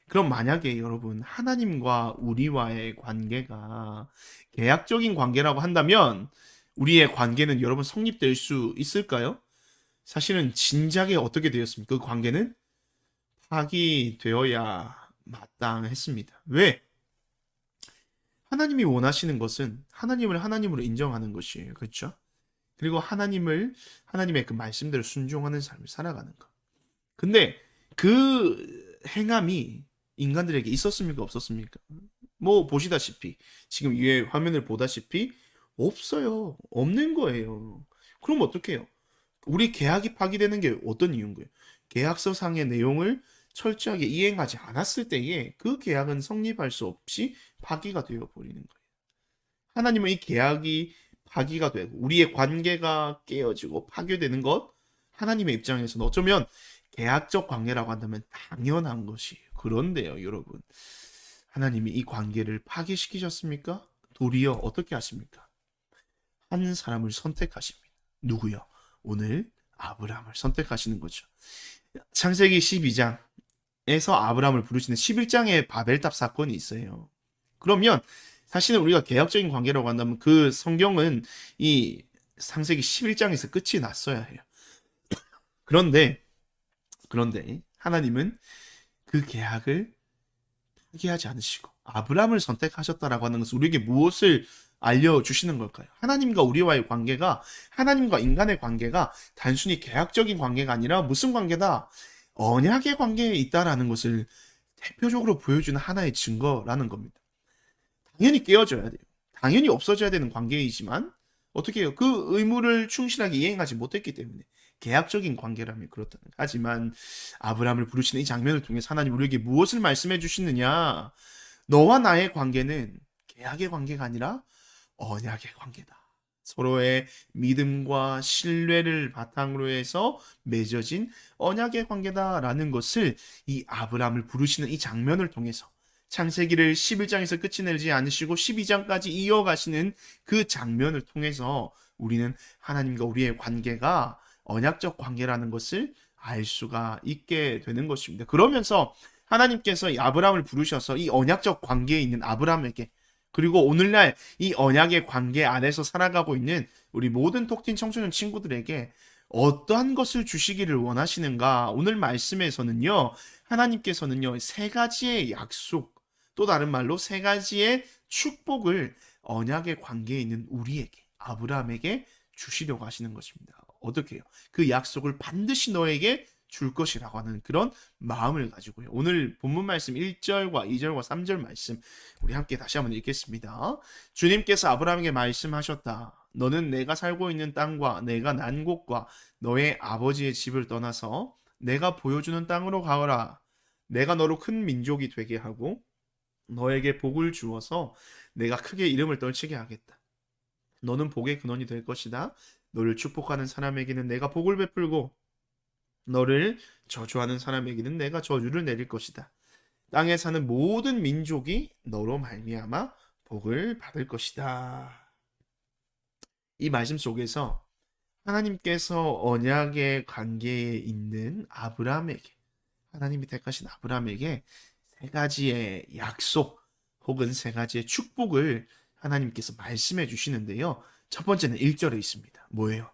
그럼 만약에 여러분 하나님과 우리와의 관계가 계약적인 관계라고 한다면 우리의 관계는 여러분 성립될 수 있을까요? 사실은 진작에 어떻게 되었습니까? 그 관계는 파기되어야 마땅했습니다. 왜? 하나님이 원하시는 것은 하나님을 하나님으로 인정하는 것이에요. 그렇죠? 그리고 하나님의 그 말씀대로 순종하는 삶을 살아가는 것. 근데 그 행함이 인간들에게 있었습니까? 없었습니까? 뭐 보시다시피 지금 위에 화면을 보다시피 없어요. 없는 거예요. 그럼 어떻게 해요? 우리 계약이 파기되는 게 어떤 이유인 거예요? 계약서상의 내용을 철저하게 이행하지 않았을 때에 그 계약은 성립할 수 없이 파기가 되어 버리는 거예요. 하나님은 이 계약이 파기가 되고 우리의 관계가 깨어지고 파괴되는 것 하나님의 입장에서는 어쩌면 계약적 관계라고 한다면 당연한 것이에요. 그런데요, 여러분. 하나님이 이 관계를 파괴시키셨습니까? 도리어 어떻게 하십니까? 한 사람을 선택하십니다. 누구요? 오늘 아브라함을 선택하시는 거죠. 창세기 12장에서 아브라함을 부르시는 11장의 바벨탑 사건이 있어요. 그러면 사실은 우리가 개혁적인 관계라고 한다면 그 성경은 이 창세기 11장에서 끝이 났어야 해요. 그런데 하나님은 그 계약을 파기하지 않으시고 아브라함을 선택하셨다라고 하는 것은 우리에게 무엇을 알려주시는 걸까요? 하나님과 우리와의 관계가 하나님과 인간의 관계가 단순히 계약적인 관계가 아니라 무슨 관계다? 언약의 관계에 있다라는 것을 대표적으로 보여주는 하나의 증거라는 겁니다. 당연히 깨어져야 돼요. 당연히 없어져야 되는 관계이지만 어떻게 해요? 그 의무를 충실하게 이행하지 못했기 때문에 계약적인 관계라면 그렇다는 거예요. 하지만 아브라함을 부르시는 이 장면을 통해서 하나님 우리에게 무엇을 말씀해 주시느냐? 너와 나의 관계는 계약의 관계가 아니라 언약의 관계다. 서로의 믿음과 신뢰를 바탕으로 해서 맺어진 언약의 관계다라는 것을 이 아브라함을 부르시는 이 장면을 통해서 창세기를 11장에서 끝이 내지 않으시고 12장까지 이어가시는 그 장면을 통해서 우리는 하나님과 우리의 관계가 언약적 관계라는 것을 알 수가 있게 되는 것입니다. 그러면서 하나님께서 이 아브라함을 부르셔서 이 언약적 관계에 있는 아브라함에게, 그리고 오늘날 이 언약의 관계 안에서 살아가고 있는 우리 모든 톡틴 청소년 친구들에게 어떠한 것을 주시기를 원하시는가? 오늘 말씀에서는요, 하나님께서는요, 세 가지의 약속, 또 다른 말로 세 가지의 축복을 언약의 관계에 있는 우리에게, 아브라함에게 주시려고 하시는 것입니다. 어떻게 해요? 그 약속을 반드시 너에게 줄 것이라고 하는 그런 마음을 가지고요. 오늘 본문 말씀 1절과 2절과 3절 말씀 우리 함께 다시 한번 읽겠습니다. 주님께서 아브라함에게 말씀하셨다. 너는 내가 살고 있는 땅과 내가 난 곳과 너의 아버지의 집을 떠나서 내가 보여주는 땅으로 가거라. 내가 너로 큰 민족이 되게 하고 너에게 복을 주어서 내가 크게 이름을 떨치게 하겠다. 너는 복의 근원이 될 것이다. 너를 축복하는 사람에게는 내가 복을 베풀고 너를 저주하는 사람에게는 내가 저주를 내릴 것이다. 땅에 사는 모든 민족이 너로 말미암아 복을 받을 것이다. 이 말씀 속에서 하나님께서 언약의 관계에 있는 아브라함에게, 하나님이 택하신 아브라함에게 세 가지의 약속 혹은 세 가지의 축복을 하나님께서 말씀해 주시는데요. 첫 번째는 1절에 있습니다. 뭐예요?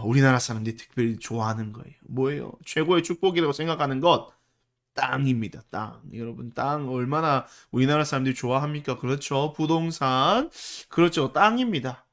우리나라 사람들이 특별히 좋아하는 거예요. 뭐예요? 최고의 축복이라고 생각하는 것, 땅입니다. 땅. 여러분, 땅 얼마나 우리나라 사람들이 좋아합니까? 그렇죠. 부동산. 그렇죠. 땅입니다.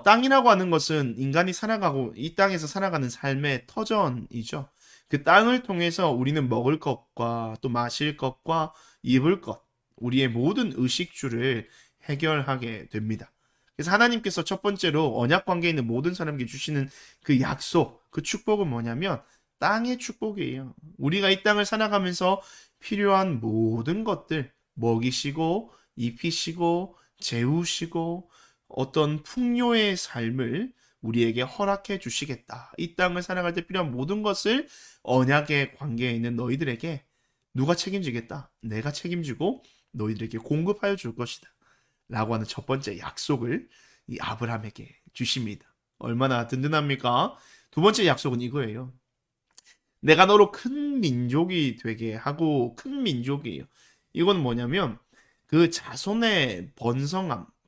땅이라고 하는 것은 인간이 살아가고 이 땅에서 살아가는 삶의 터전이죠. 그 땅을 통해서 우리는 먹을 것과 또 마실 것과 입을 것, 우리의 모든 의식주를 해결하게 됩니다. 그래서 하나님께서 첫 번째로 언약 관계에 있는 모든 사람에게 주시는 그 약속, 그 축복은 뭐냐면 땅의 축복이에요. 우리가 이 땅을 살아가면서 필요한 모든 것들, 먹이시고 입히시고 재우시고 어떤 풍요의 삶을 우리에게 허락해 주시겠다. 이 땅을 살아갈 때 필요한 모든 것을 언약의 관계에 있는 너희들에게 누가 책임지겠다? 내가 책임지고 너희들에게 공급하여 줄 것이다. 라고 하는 첫 번째 약속을 이 아브라함에게 주십니다. 얼마나 든든합니까? 두 번째 약속은 이거예요. 내가 너로 큰 민족이 되게 하고, 큰 민족이에요. 이건 뭐냐면 그 자손의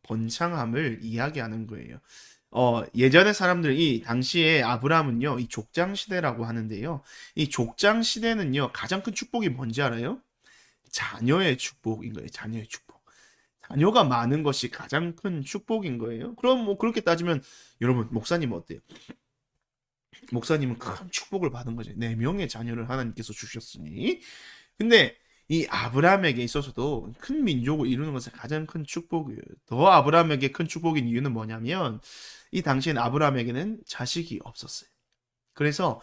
번창함을 이야기하는 거예요. 예전의 사람들, 이 당시에 아브라함은요, 이 족장 시대라고 하는데요. 이 족장 시대는요, 가장 큰 축복이 뭔지 알아요? 자녀의 축복인 거예요. 자녀의 축복. 자녀가 많은 것이 가장 큰 축복인 거예요. 그럼 뭐 그렇게 따지면 여러분, 목사님 어때요? 목사님은 큰 축복을 받은 거죠. 4명의 자녀를 하나님께서 주셨으니. 근데 이 아브라함에게 있어서도 큰 민족을 이루는 것은 가장 큰 축복이에요. 더 아브라함에게 큰 축복인 이유는 뭐냐면 이 당시엔 아브라함에게는 자식이 없었어요. 그래서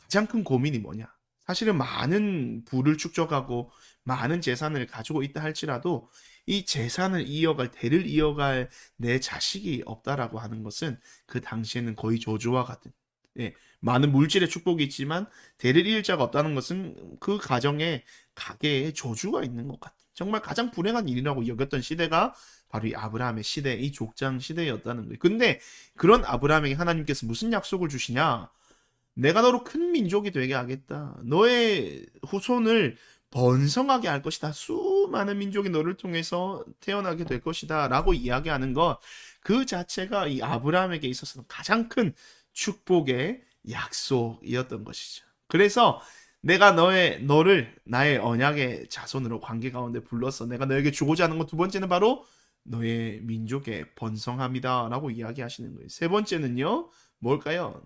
가장 큰 고민이 뭐냐? 사실은 많은 부를 축적하고 많은 재산을 가지고 있다 할지라도 이 재산을 이어갈, 대를 이어갈 내 자식이 없다라고 하는 것은 그 당시에는 거의 저주와 같은, 많은 물질의 축복이 있지만 대를 이을 자가 없다는 것은 그 가정에, 가게에 저주가 있는 것 같은, 정말 가장 불행한 일이라고 여겼던 시대가 바로 이 아브라함의 시대, 이 족장 시대였다는 거예요. 근데 그런 아브라함에게 하나님께서 무슨 약속을 주시냐? 내가 너로 큰 민족이 되게 하겠다. 너의 후손을 번성하게 할 것이다. 수많은 민족이 너를 통해서 태어나게 될 것이다. 라고 이야기하는 것, 그 자체가 이 아브라함에게 있어서는 가장 큰 축복의 약속이었던 것이죠. 그래서 내가 너를 나의 언약의 자손으로 관계 가운데 불러서 내가 너에게 주고자 하는 것, 두 번째는 바로 너의 민족의 번성함이다. 라고 이야기하시는 거예요. 세 번째는요, 뭘까요?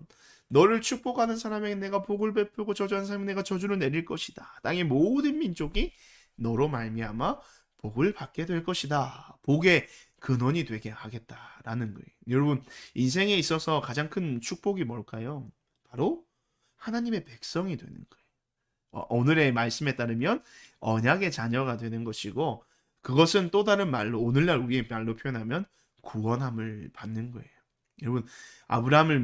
너를 축복하는 사람에게 내가 복을 베풀고 저주하는 사람에게 내가 저주를 내릴 것이다. 땅의 모든 민족이 너로 말미암아 복을 받게 될 것이다. 복의 근원이 되게 하겠다라는 거예요. 여러분, 인생에 있어서 가장 큰 축복이 뭘까요? 바로 하나님의 백성이 되는 거예요. 오늘의 말씀에 따르면 언약의 자녀가 되는 것이고, 그것은 또 다른 말로, 오늘날 우리의 말로 표현하면 구원함을 받는 거예요. 여러분, 아브라함을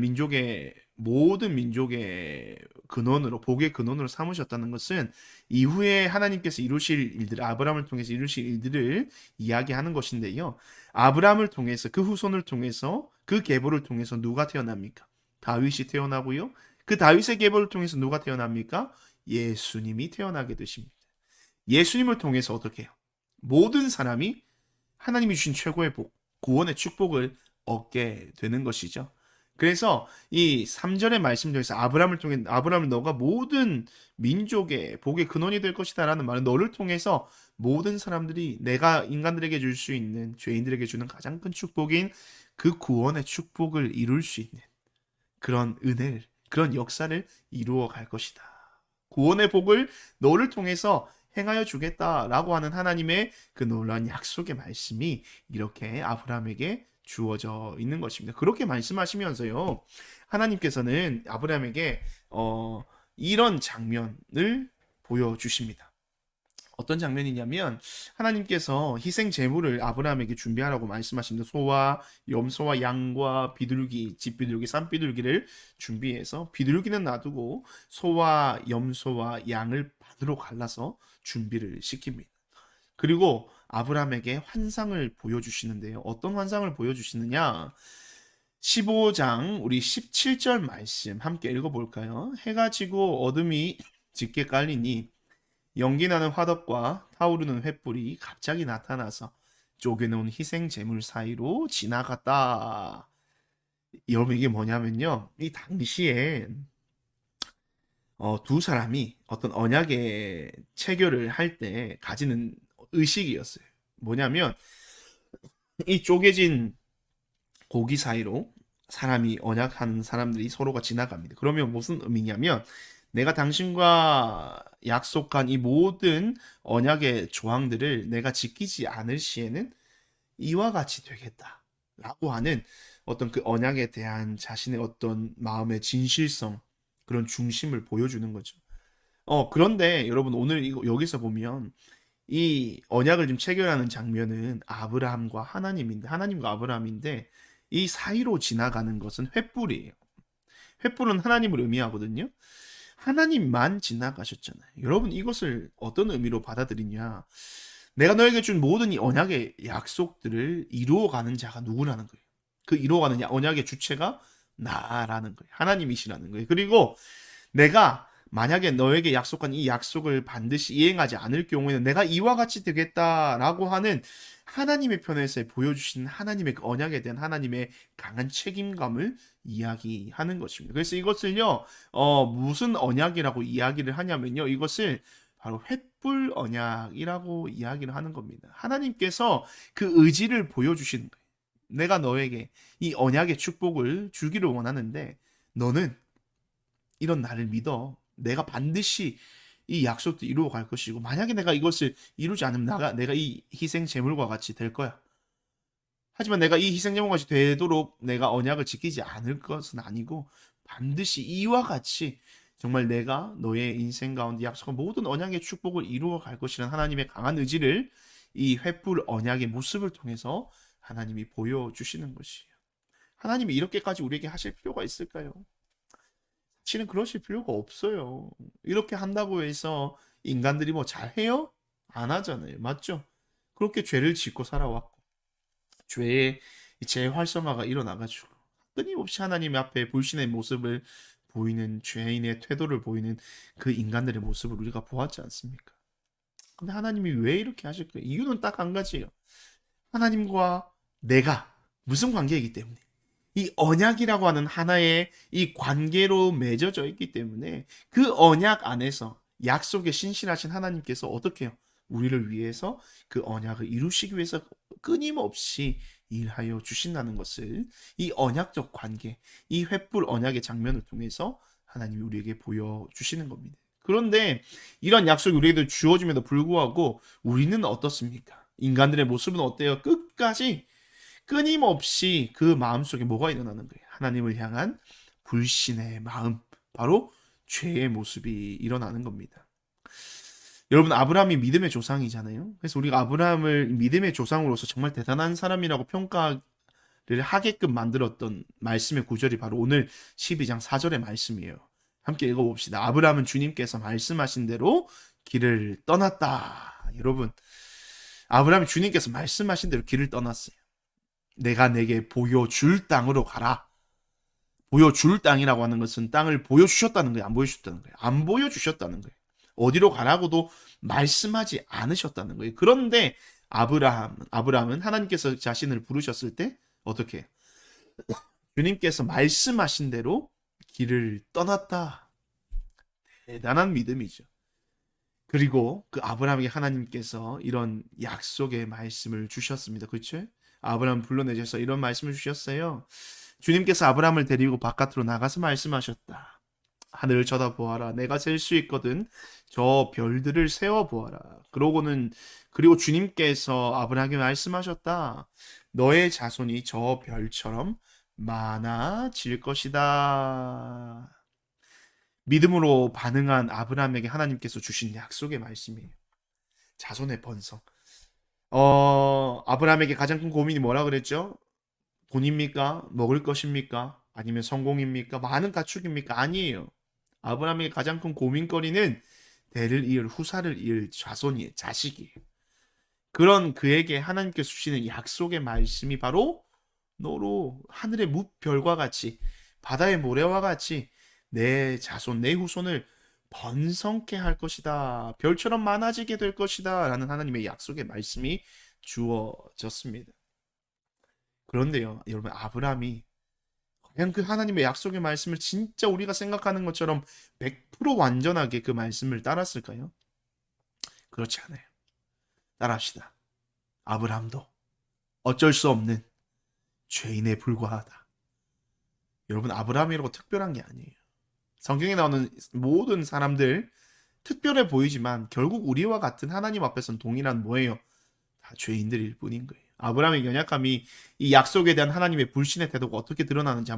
모든 민족의 근원으로, 복의 근원으로 삼으셨다는 것은 이후에 하나님께서 이루실 일들, 아브라함을 통해서 이루실 일들을 이야기하는 것인데요. 아브라함을 통해서, 그 후손을 통해서, 그 계보를 통해서 누가 태어납니까? 다윗이 태어나고요. 그 다윗의 계보를 통해서 누가 태어납니까? 예수님이 태어나게 되십니다. 예수님을 통해서 어떻게 해요? 모든 사람이 하나님이 주신 최고의 복, 구원의 축복을 얻게 되는 것이죠. 그래서 이 3절의 말씀 중에서 아브라함을 통해, 아브라함을 너가 모든 민족의 복의 근원이 될 것이다 라는 말은 너를 통해서 모든 사람들이 내가 인간들에게 줄 수 있는, 죄인들에게 주는 가장 큰 축복인 그 구원의 축복을 이룰 수 있는 그런 은혜를, 그런 역사를 이루어 갈 것이다. 구원의 복을 너를 통해서 행하여 주겠다라고 하는 하나님의 그 놀라운 약속의 말씀이 이렇게 아브라함에게 주어져 있는 것입니다. 그렇게 말씀하시면서요, 하나님께서는 아브라함에게 이런 장면을 보여주십니다. 어떤 장면이냐면 하나님께서 희생 제물을 아브라함에게 준비하라고 말씀하십니다. 소와 염소와 양과 비둘기, 집비둘기, 쌈비둘기를 준비해서 비둘기는 놔두고 소와 염소와 양을 반으로 갈라서 준비를 시킵니다. 그리고 아브라함에게 환상을 보여주시는데요. 어떤 환상을 보여주시느냐? 15장 우리 17절 말씀 함께 읽어볼까요? 해가 지고 어둠이 짙게 깔리니 연기나는 화덕과 타오르는 횃불이 갑자기 나타나서 쪼개놓은 희생 제물 사이로 지나갔다. 여러분, 이게 뭐냐면요, 이 당시에 두 사람이 어떤 언약의 체결을 할 때 가지는 의식이었어요. 뭐냐면 이 쪼개진 고기 사이로 사람이, 언약하는 사람들이 서로가 지나갑니다. 그러면 무슨 의미냐면 내가 당신과 약속한 이 모든 언약의 조항들을 내가 지키지 않을 시에는 이와 같이 되겠다라고 하는 어떤 그 언약에 대한 자신의 어떤 마음의 진실성, 그런 중심을 보여주는 거죠. 그런데 여러분, 오늘 여기서 보면 이 언약을 좀 체결하는 장면은 아브라함과 하나님인데, 하나님과 아브라함인데, 이 사이로 지나가는 것은 횃불이에요. 횃불은 하나님을 의미하거든요. 하나님만 지나가셨잖아요. 여러분, 이것을 어떤 의미로 받아들이냐? 내가 너에게 준 모든 이 언약의 약속들을 이루어가는 자가 누구라는 거예요. 그 이루어가는 언약의 주체가 나라는 거예요. 하나님이시라는 거예요. 그리고 내가 만약에 너에게 약속한 이 약속을 반드시 이행하지 않을 경우에는 내가 이와 같이 되겠다라고 하는 하나님의 편에서 보여주신 하나님의 그 언약에 대한 하나님의 강한 책임감을 이야기하는 것입니다. 그래서 이것을요, 무슨 언약이라고 이야기를 하냐면요, 이것을 바로 횃불 언약이라고 이야기를 하는 겁니다. 하나님께서 그 의지를 보여주시는 거예요. 내가 너에게 이 언약의 축복을 주기를 원하는데 너는 이런 나를 믿어. 내가 반드시 이 약속도 이루어 갈 것이고, 만약에 내가 이것을 이루지 않으면 내가 이 희생 제물과 같이 될 거야. 하지만 내가 이 희생 제물과 같이 되도록 내가 언약을 지키지 않을 것은 아니고 반드시 이와 같이 정말 내가 너의 인생 가운데 약속한 모든 언약의 축복을 이루어 갈 것이라는 하나님의 강한 의지를 이 횃불 언약의 모습을 통해서 하나님이 보여주시는 것이에요. 하나님이 이렇게까지 우리에게 하실 필요가 있을까요? 사실은 그러실 필요가 없어요. 이렇게 한다고 해서 인간들이 뭐 잘해요? 안 하잖아요. 맞죠? 그렇게 죄를 짓고 살아왔고 죄의 재활성화가 일어나가지고 끊임없이 하나님 앞에 불신의 모습을 보이는, 죄인의 태도를 보이는 그 인간들의 모습을 우리가 보았지 않습니까? 근데 하나님이 왜 이렇게 하실까요? 이유는 딱 한 가지예요. 하나님과 내가 무슨 관계이기 때문에, 이 언약이라고 하는 하나의 이 관계로 맺어져 있기 때문에 그 언약 안에서 약속에 신실하신 하나님께서 어떻게 해요? 우리를 위해서 그 언약을 이루시기 위해서 끊임없이 일하여 주신다는 것을 이 언약적 관계, 이 횃불 언약의 장면을 통해서 하나님이 우리에게 보여주시는 겁니다. 그런데 이런 약속이 우리에게 주어짐에도 불구하고 우리는 어떻습니까? 인간들의 모습은 어때요? 끝까지 끊임없이 그 마음속에 뭐가 일어나는 거예요? 하나님을 향한 불신의 마음, 바로 죄의 모습이 일어나는 겁니다. 여러분, 아브라함이 믿음의 조상이잖아요. 그래서 우리가 아브라함을 믿음의 조상으로서 정말 대단한 사람이라고 평가할 하게끔 만들었던 말씀의 구절이 바로 오늘 12장 4절의 말씀이에요. 함께 읽어봅시다. 아브라함은 주님께서 말씀하신 대로 길을 떠났다. 여러분, 아브라함이 주님께서 말씀하신 대로 길을 떠났어요. 내가 내게 보여줄 땅으로 가라. 보여줄 땅이라고 하는 것은 땅을 보여주셨다는 거예요. 안 보여주셨다는 거예요. 안 보여주셨다는 거예요. 어디로 가라고도 말씀하지 않으셨다는 거예요. 그런데 아브라함은 하나님께서 자신을 부르셨을 때 어떻게 해요? 주님께서 말씀하신 대로 길을 떠났다. 대단한 믿음이죠. 그리고 그 아브라함에게 하나님께서 이런 약속의 말씀을 주셨습니다. 그렇죠? 아브라함 불러내셔서 이런 말씀을 주셨어요. 주님께서 아브라함을 데리고 바깥으로 나가서 말씀하셨다. 하늘을 쳐다보아라. 내가 셀 수 있거든. 저 별들을 세어보아라. 그리고 주님께서 아브라함에게 말씀하셨다. 너의 자손이 저 별처럼 많아질 것이다. 믿음으로 반응한 아브라함에게 하나님께서 주신 약속의 말씀이에요. 자손의 번성. 아브라함에게 가장 큰 고민이 뭐라 그랬죠? 돈입니까? 먹을 것입니까? 아니면 성공입니까? 많은 가축입니까? 아니에요. 아브라함에게 가장 큰 고민거리는 대를 이을 후사를 이을 자손이에요. 자식이에요. 그런 그에게 하나님께서 주시는 약속의 말씀이 바로 너로 하늘의 무별과 같이 바다의 모래와 같이 내 자손, 내 후손을 번성케 할 것이다. 별처럼 많아지게 될 것이다. 라는 하나님의 약속의 말씀이 주어졌습니다. 그런데요, 여러분, 아브라함이 과연 그 하나님의 약속의 말씀을 진짜 우리가 생각하는 것처럼 100% 완전하게 그 말씀을 따랐을까요? 그렇지 않아요. 따라합시다. 아브라함도 어쩔 수 없는 죄인에 불과하다. 여러분, 아브라함이라고 특별한 게 아니에요. 성경에 나오는 모든 사람들 특별해 보이지만 결국 우리와 같은 하나님 앞에서는 동일한 뭐예요? 다 죄인들일 뿐인 거예요. 아브라함의 연약함이 이 약속에 대한 하나님의 불신의 태도가 어떻게 드러나는지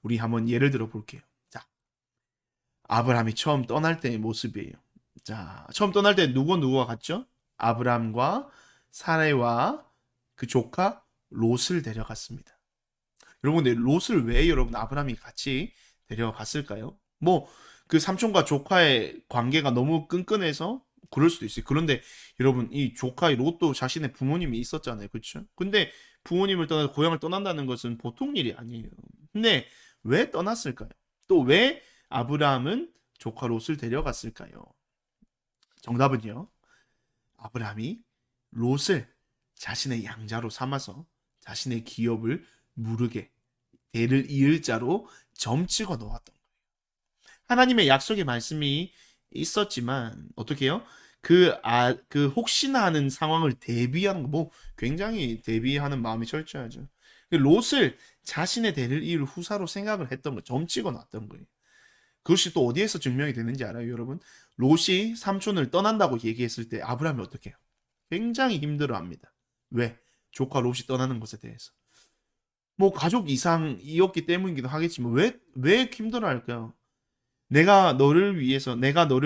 우리 한번 예를 들어 볼게요. 자, 아브라함이 처음 떠날 때의 모습이에요. 자, 처음 떠날 때 누구와 갔죠? 아브라함과 사레와 그 조카 롯을 데려갔습니다. 여러분, 근데 롯을 왜 여러분 아브라함이 같이 데려갔을까요? 뭐 그 삼촌과 조카의 관계가 너무 끈끈해서 그럴 수도 있어요. 그런데 여러분, 이 조카의 롯도 자신의 부모님이 있었잖아요. 그렇죠? 근데 부모님을 떠나서 고향을 떠난다는 것은 보통 일이 아니에요. 근데 왜 떠났을까요? 또 왜 아브라함은 조카 롯을 데려갔을까요? 정답은요, 아브라함이 롯을 자신의 양자로 삼아서 자신의 기업을 무르게 대를 이을 자로 점찍어 놓았던 거예요. 하나님의 약속의 말씀이 있었지만 어떻게 해요? 그 혹시나 하는 상황을 대비하는 거, 뭐 굉장히 대비하는 마음이 철저하죠. 롯을 자신의 대를 이을 후사로 생각을 했던 거, 점찍어 놨던 거예요. 그것이 또 어디에서 증명이 되는지 알아요, 여러분? 롯이 삼촌을 떠난다고 얘기했을 때 아브라함이 어떻게 해요? 굉장히 힘들어합니다. 왜? 조카 롯이 떠나는 것에 대해서. 뭐 가족 이상이었기 때문이기도 하겠지만 왜 힘들어할까요? 내가 너를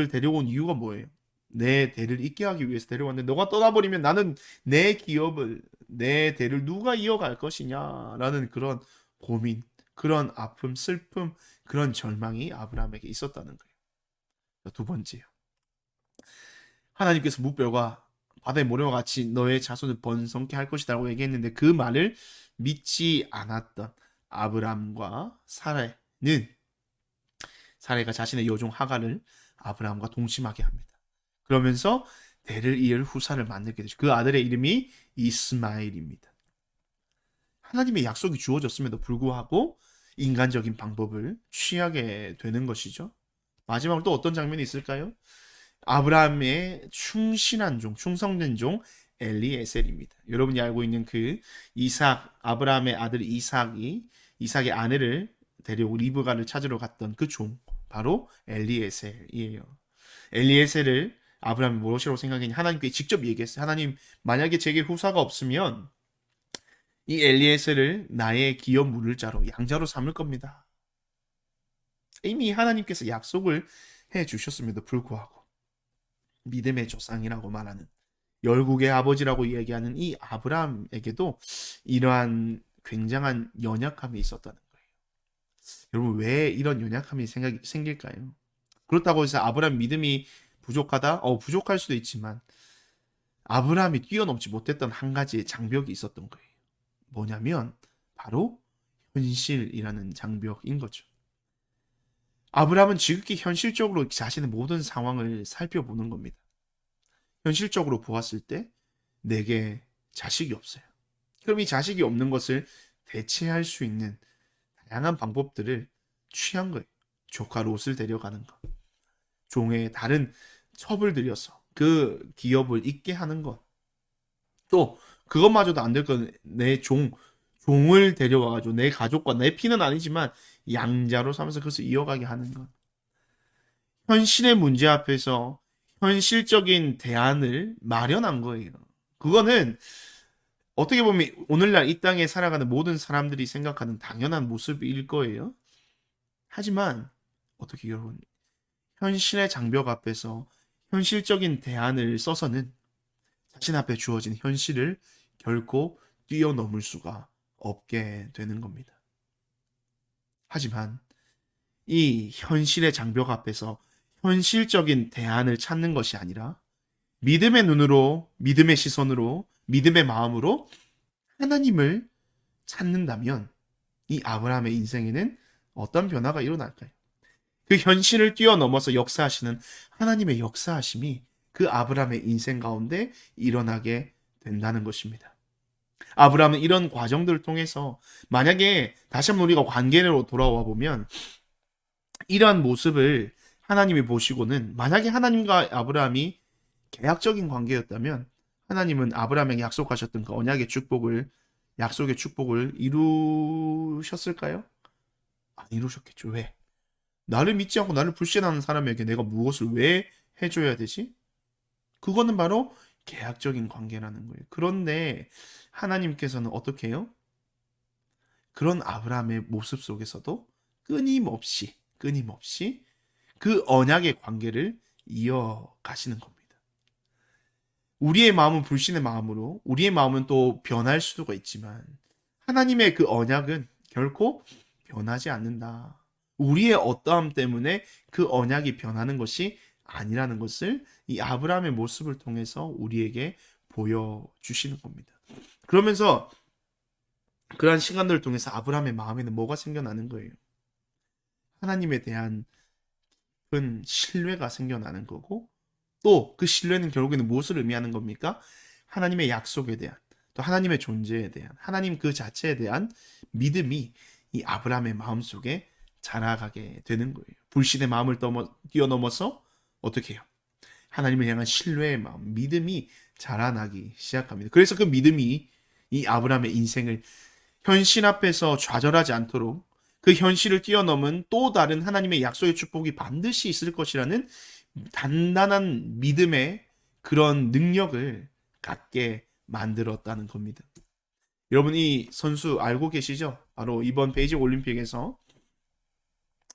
데려온 이유가 뭐예요? 내 대를 잇게 하기 위해서 데려왔는데 너가 떠나버리면 나는 내 대를 누가 이어갈 것이냐라는 그런 고민, 그런 아픔, 슬픔, 그런 절망이 아브라함에게 있었다는 거예요. 두 번째요. 하나님께서 무별과 바다의 모래와 같이 너의 자손을 번성케 할 것이라고 얘기했는데 그 말을 믿지 않았던 아브라함과 사레가 자신의 여종 하갈을 아브라함과 동침하게 합니다. 그러면서 대를 이을 후사를 만들게 되죠. 그 아들의 이름이 이스마엘입니다. 하나님의 약속이 주어졌음에도 불구하고 인간적인 방법을 취하게 되는 것이죠. 마지막으로 또 어떤 장면이 있을까요? 아브라함의 충성된 종 엘리에셀입니다. 여러분이 알고 있는 그 아브라함의 아들 이삭의 아내를 데리고 리브가를 찾으러 갔던 그 종, 바로 엘리에셀이에요. 엘리에셀을 아브라함이 무엇이라고 생각했냐? 하나님께 직접 얘기했어요. 하나님, 만약에 제게 후사가 없으면 이 엘리에셀을 나의 기업 물을 자로, 양자로 삼을 겁니다. 이미 하나님께서 약속을 해주셨음에도 불구하고 믿음의 조상이라고 말하는 열국의 아버지라고 얘기하는 이 아브라함에게도 이러한 굉장한 연약함이 있었다는 거예요. 여러분, 왜 이런 연약함이 생길까요? 그렇다고 해서 아브라함 믿음이 부족하다? 부족할 수도 있지만 아브라함이 뛰어넘지 못했던 한 가지의 장벽이 있었던 거예요. 뭐냐면 바로 현실이라는 장벽인 거죠. 아브라함은 지극히 현실적으로 자신의 모든 상황을 살펴보는 겁니다. 현실적으로 보았을 때 내게 자식이 없어요. 그럼 이 자식이 없는 것을 대체할 수 있는 다양한 방법들을 취한 거예요. 조카 롯을 데려가는 것, 종의 다른 첩을 들여서 그 기업을 잇게 하는 것, 또 그것마저도 안 될 건 내 종을 데려와가지고 내 가족과 내 피는 아니지만 양자로 삼아서 그것을 이어가게 하는 것. 현실의 문제 앞에서 현실적인 대안을 마련한 거예요. 그거는 어떻게 보면 오늘날 이 땅에 살아가는 모든 사람들이 생각하는 당연한 모습일 거예요. 하지만 어떻게 여러분, 현실의 장벽 앞에서 현실적인 대안을 써서는 자신 앞에 주어진 현실을 결코 뛰어넘을 수가 없게 되는 겁니다. 하지만 이 현실의 장벽 앞에서 현실적인 대안을 찾는 것이 아니라 믿음의 눈으로, 믿음의 시선으로, 믿음의 마음으로 하나님을 찾는다면 이 아브라함의 인생에는 어떤 변화가 일어날까요? 그 현실을 뛰어넘어서 역사하시는 하나님의 역사하심이 그 아브라함의 인생 가운데 일어나게 된다는 것입니다. 아브라함은 이런 과정들을 통해서 만약에 다시 한번 우리가 관계로 돌아와 보면 이러한 모습을 하나님이 보시고는 만약에 하나님과 아브라함이 계약적인 관계였다면 하나님은 아브라함에게 약속하셨던 그 약속의 축복을 이루셨을까요? 안 이루셨겠죠. 왜? 나를 믿지 않고 나를 불신하는 사람에게 내가 무엇을 왜 해줘야 되지? 그거는 바로 계약적인 관계라는 거예요. 그런데 하나님께서는 어떻게 해요? 그런 아브라함의 모습 속에서도 끊임없이 그 언약의 관계를 이어가시는 겁니다. 우리의 마음은 불신의 마음으로, 우리의 마음은 또 변할 수도 있지만 하나님의 그 언약은 결코 변하지 않는다. 우리의 어떠함 때문에 그 언약이 변하는 것이 아니라는 것을 이 아브라함의 모습을 통해서 우리에게 보여주시는 겁니다. 그러면서 그러한 시간들을 통해서 아브라함의 마음에는 뭐가 생겨나는 거예요? 하나님에 대한 깊은 신뢰가 생겨나는 거고, 또 그 신뢰는 결국에는 무엇을 의미하는 겁니까? 하나님의 약속에 대한, 또 하나님의 존재에 대한, 하나님 그 자체에 대한 믿음이 이 아브라함의 마음속에 자라가게 되는 거예요. 불신의 마음을 뛰어넘어서 어떻게 해요? 하나님을 향한 신뢰의 마음, 믿음이 자라나기 시작합니다. 그래서 그 믿음이 이 아브라함의 인생을 현실 앞에서 좌절하지 않도록 그 현실을 뛰어넘은 또 다른 하나님의 약속의 축복이 반드시 있을 것이라는 단단한 믿음의 그런 능력을 갖게 만들었다는 겁니다. 여러분, 이 선수 알고 계시죠? 바로 이번 베이징 올림픽에서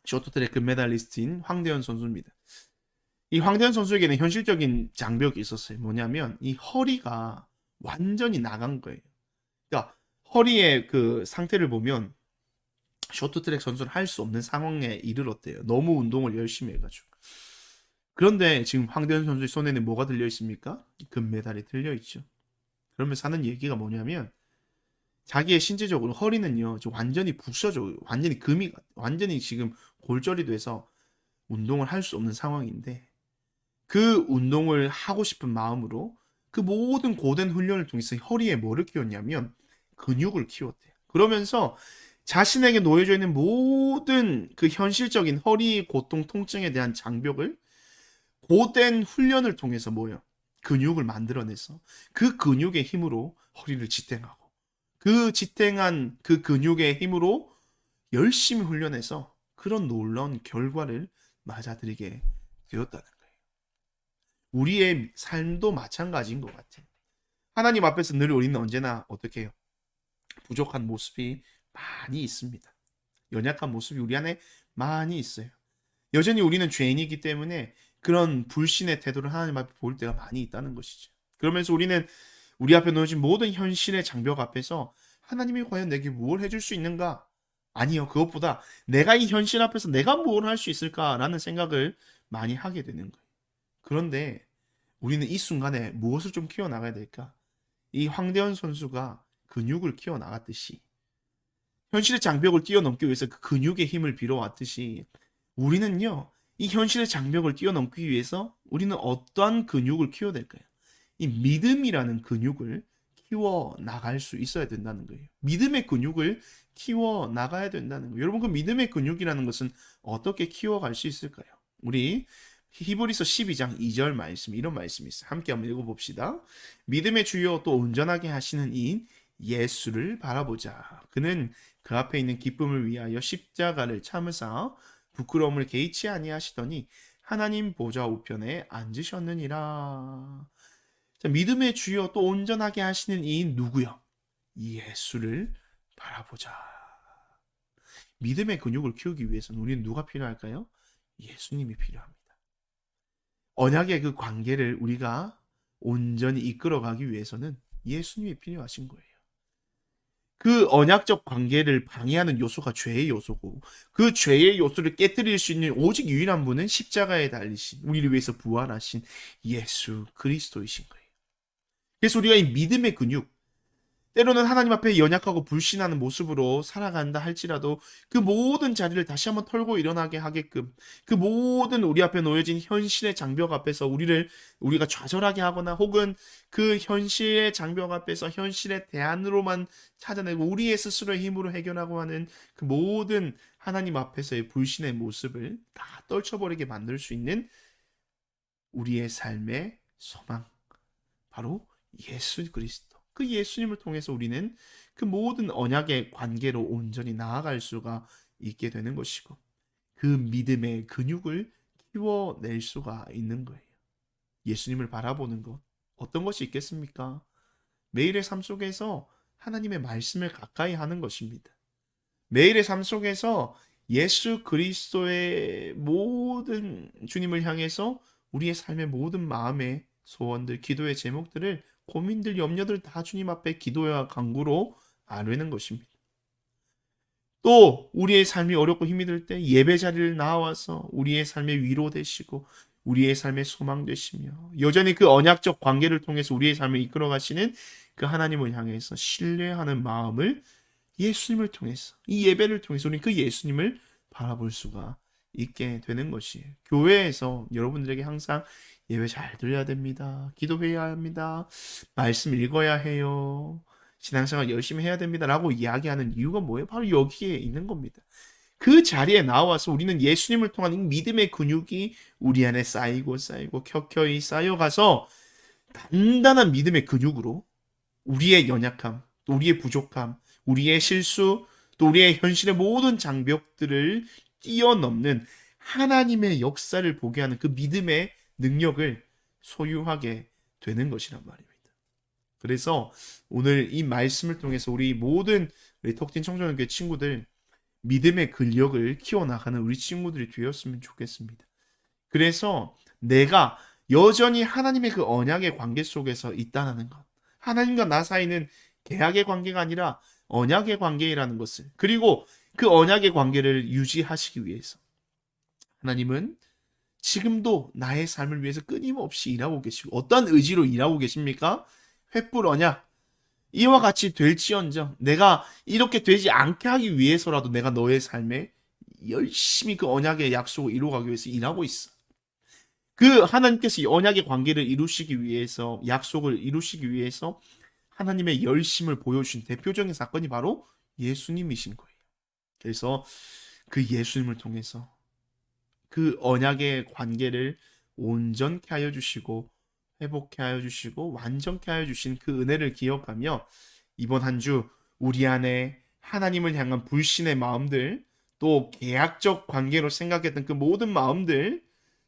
쇼트트랙 금메달리스트인 황대현 선수입니다. 이 황대현 선수에게는 현실적인 장벽이 있었어요. 뭐냐면 이 허리가 완전히 나간 거예요. 그러니까 허리의 그 상태를 보면 쇼트트랙 선수를 할 수 없는 상황에 이르렀대요. 너무 운동을 열심히 해가지고. 그런데 지금 황대현 선수의 손에는 뭐가 들려 있습니까? 금메달이 들려 있죠. 그러면서 하는 얘기가 뭐냐면 자기의 신체적으로 허리는요, 완전히 부서져, 완전히 지금 골절이 돼서 운동을 할 수 없는 상황인데 그 운동을 하고 싶은 마음으로 그 모든 고된 훈련을 통해서 허리에 뭐를 키웠냐면 근육을 키웠대요. 그러면서 자신에게 놓여져 있는 모든 그 현실적인 허리 고통, 통증에 대한 장벽을 고된 훈련을 통해서 근육을 만들어내서 그 근육의 힘으로 허리를 지탱하고 그 지탱한 그 근육의 힘으로 열심히 훈련해서 그런 놀라운 결과를 맞아들이게 되었다는 거예요. 우리의 삶도 마찬가지인 것 같아요. 하나님 앞에서 늘 우리는 언제나 어떻게 해요? 부족한 모습이 많이 있습니다. 연약한 모습이 우리 안에 많이 있어요. 여전히 우리는 죄인이기 때문에 그런 불신의 태도를 하나님 앞에 보일 때가 많이 있다는 것이죠. 그러면서 우리는 우리 앞에 놓여진 모든 현실의 장벽 앞에서 하나님이 과연 내게 무엇을 해줄 수 있는가? 아니요. 그것보다 내가 이 현실 앞에서 내가 무엇을 할 수 있을까라는 생각을 많이 하게 되는 거예요. 그런데 우리는 이 순간에 무엇을 좀 키워나가야 될까? 이 황대현 선수가 근육을 키워나갔듯이 현실의 장벽을 뛰어넘기 위해서 그 근육의 힘을 빌어왔듯이 우리는요, 이 현실의 장벽을 뛰어넘기 위해서 우리는 어떠한 근육을 키워야 될까요? 이 믿음이라는 근육을 키워 나갈 수 있어야 된다는 거예요. 믿음의 근육을 키워 나가야 된다는 거예요. 여러분, 그 믿음의 근육이라는 것은 어떻게 키워갈 수 있을까요? 우리 히브리서 12장 2절 말씀, 이런 말씀이 있어요. 함께 한번 읽어봅시다. 믿음의 주요 또 온전하게 하시는 이인 예수를 바라보자. 그는 그 앞에 있는 기쁨을 위하여 십자가를 참으사 부끄러움을 개의치 아니하시더니 하나님 보좌 우편에 앉으셨느니라. 자, 믿음의 주요 또 온전하게 하시는 이인 누구요? 예수를 바라보자. 믿음의 근육을 키우기 위해서는 우리는 누가 필요할까요? 예수님이 필요합니다. 언약의 그 관계를 우리가 온전히 이끌어가기 위해서는 예수님이 필요하신 거예요. 그 언약적 관계를 방해하는 요소가 죄의 요소고, 그 죄의 요소를 깨뜨릴 수 있는 오직 유일한 분은 십자가에 달리신, 우리를 위해서 부활하신 예수 그리스도이신 거예요. 그래서 우리가 이 믿음의 근육, 때로는 하나님 앞에 연약하고 불신하는 모습으로 살아간다 할지라도 그 모든 자리를 다시 한번 털고 일어나게 하게끔, 그 모든 우리 앞에 놓여진 현실의 장벽 앞에서 우리가 좌절하게 하거나 혹은 그 현실의 장벽 앞에서 현실의 대안으로만 찾아내고 우리의 스스로의 힘으로 해결하고 하는 그 모든 하나님 앞에서의 불신의 모습을 다 떨쳐버리게 만들 수 있는 우리의 삶의 소망, 바로 예수 그리스도. 그 예수님을 통해서 우리는 그 모든 언약의 관계로 온전히 나아갈 수가 있게 되는 것이고, 그 믿음의 근육을 키워낼 수가 있는 거예요. 예수님을 바라보는 것, 어떤 것이 있겠습니까? 매일의 삶 속에서 하나님의 말씀을 가까이 하는 것입니다. 매일의 삶 속에서 예수 그리스도의 모든 주님을 향해서 우리의 삶의 모든 마음의 소원들, 기도의 제목들을, 고민들, 염려들 다 주님 앞에 기도와 간구로 아뢰는 것입니다. 또 우리의 삶이 어렵고 힘이 들 때 예배 자리를 나와서 우리의 삶의 위로 되시고 우리의 삶의 소망 되시며 여전히 그 언약적 관계를 통해서 우리의 삶을 이끌어 가시는 그 하나님을 향해서 신뢰하는 마음을 예수님을 통해서, 이 예배를 통해서 우리는 그 예수님을 바라볼 수가 있게 되는 것이에요. 교회에서 여러분들에게 항상 예배 잘 드려야 됩니다. 기도해야 합니다. 말씀 읽어야 해요. 신앙생활 열심히 해야 됩니다. 라고 이야기하는 이유가 뭐예요? 바로 여기에 있는 겁니다. 그 자리에 나와서 우리는 예수님을 통한 이 믿음의 근육이 우리 안에 쌓이고 켜켜이 쌓여가서 단단한 믿음의 근육으로 우리의 연약함, 또 우리의 부족함, 우리의 실수, 또 우리의 현실의 모든 장벽들을 뛰어넘는 하나님의 역사를 보게 하는 그 믿음의 능력을 소유하게 되는 것이란 말입니다. 그래서 오늘 이 말씀을 통해서 우리 모든 우리 톡틴 청소년교회 친구들 믿음의 근력을 키워나가는 우리 친구들이 되었으면 좋겠습니다. 그래서 내가 여전히 하나님의 그 언약의 관계 속에서 있다는 것, 하나님과 나 사이는 계약의 관계가 아니라 언약의 관계라는 것을, 그리고 그 언약의 관계를 유지하시기 위해서 하나님은 지금도 나의 삶을 위해서 끊임없이 일하고 계시고, 어떤 의지로 일하고 계십니까? 횃불 언약, 이와 같이 될지언정 내가 이렇게 되지 않게 하기 위해서라도 내가 너의 삶에 열심히 그 언약의 약속을 이루어가기 위해서 일하고 있어. 그 하나님께서 이 언약의 관계를 이루시기 위해서, 약속을 이루시기 위해서 하나님의 열심을 보여주신 대표적인 사건이 바로 예수님이신 거예요. 그래서 그 예수님을 통해서 그 언약의 관계를 온전케 하여 주시고 회복케 하여 주시고 완전케 하여 주신 그 은혜를 기억하며 이번 한 주 우리 안에 하나님을 향한 불신의 마음들, 또 계약적 관계로 생각했던 그 모든 마음들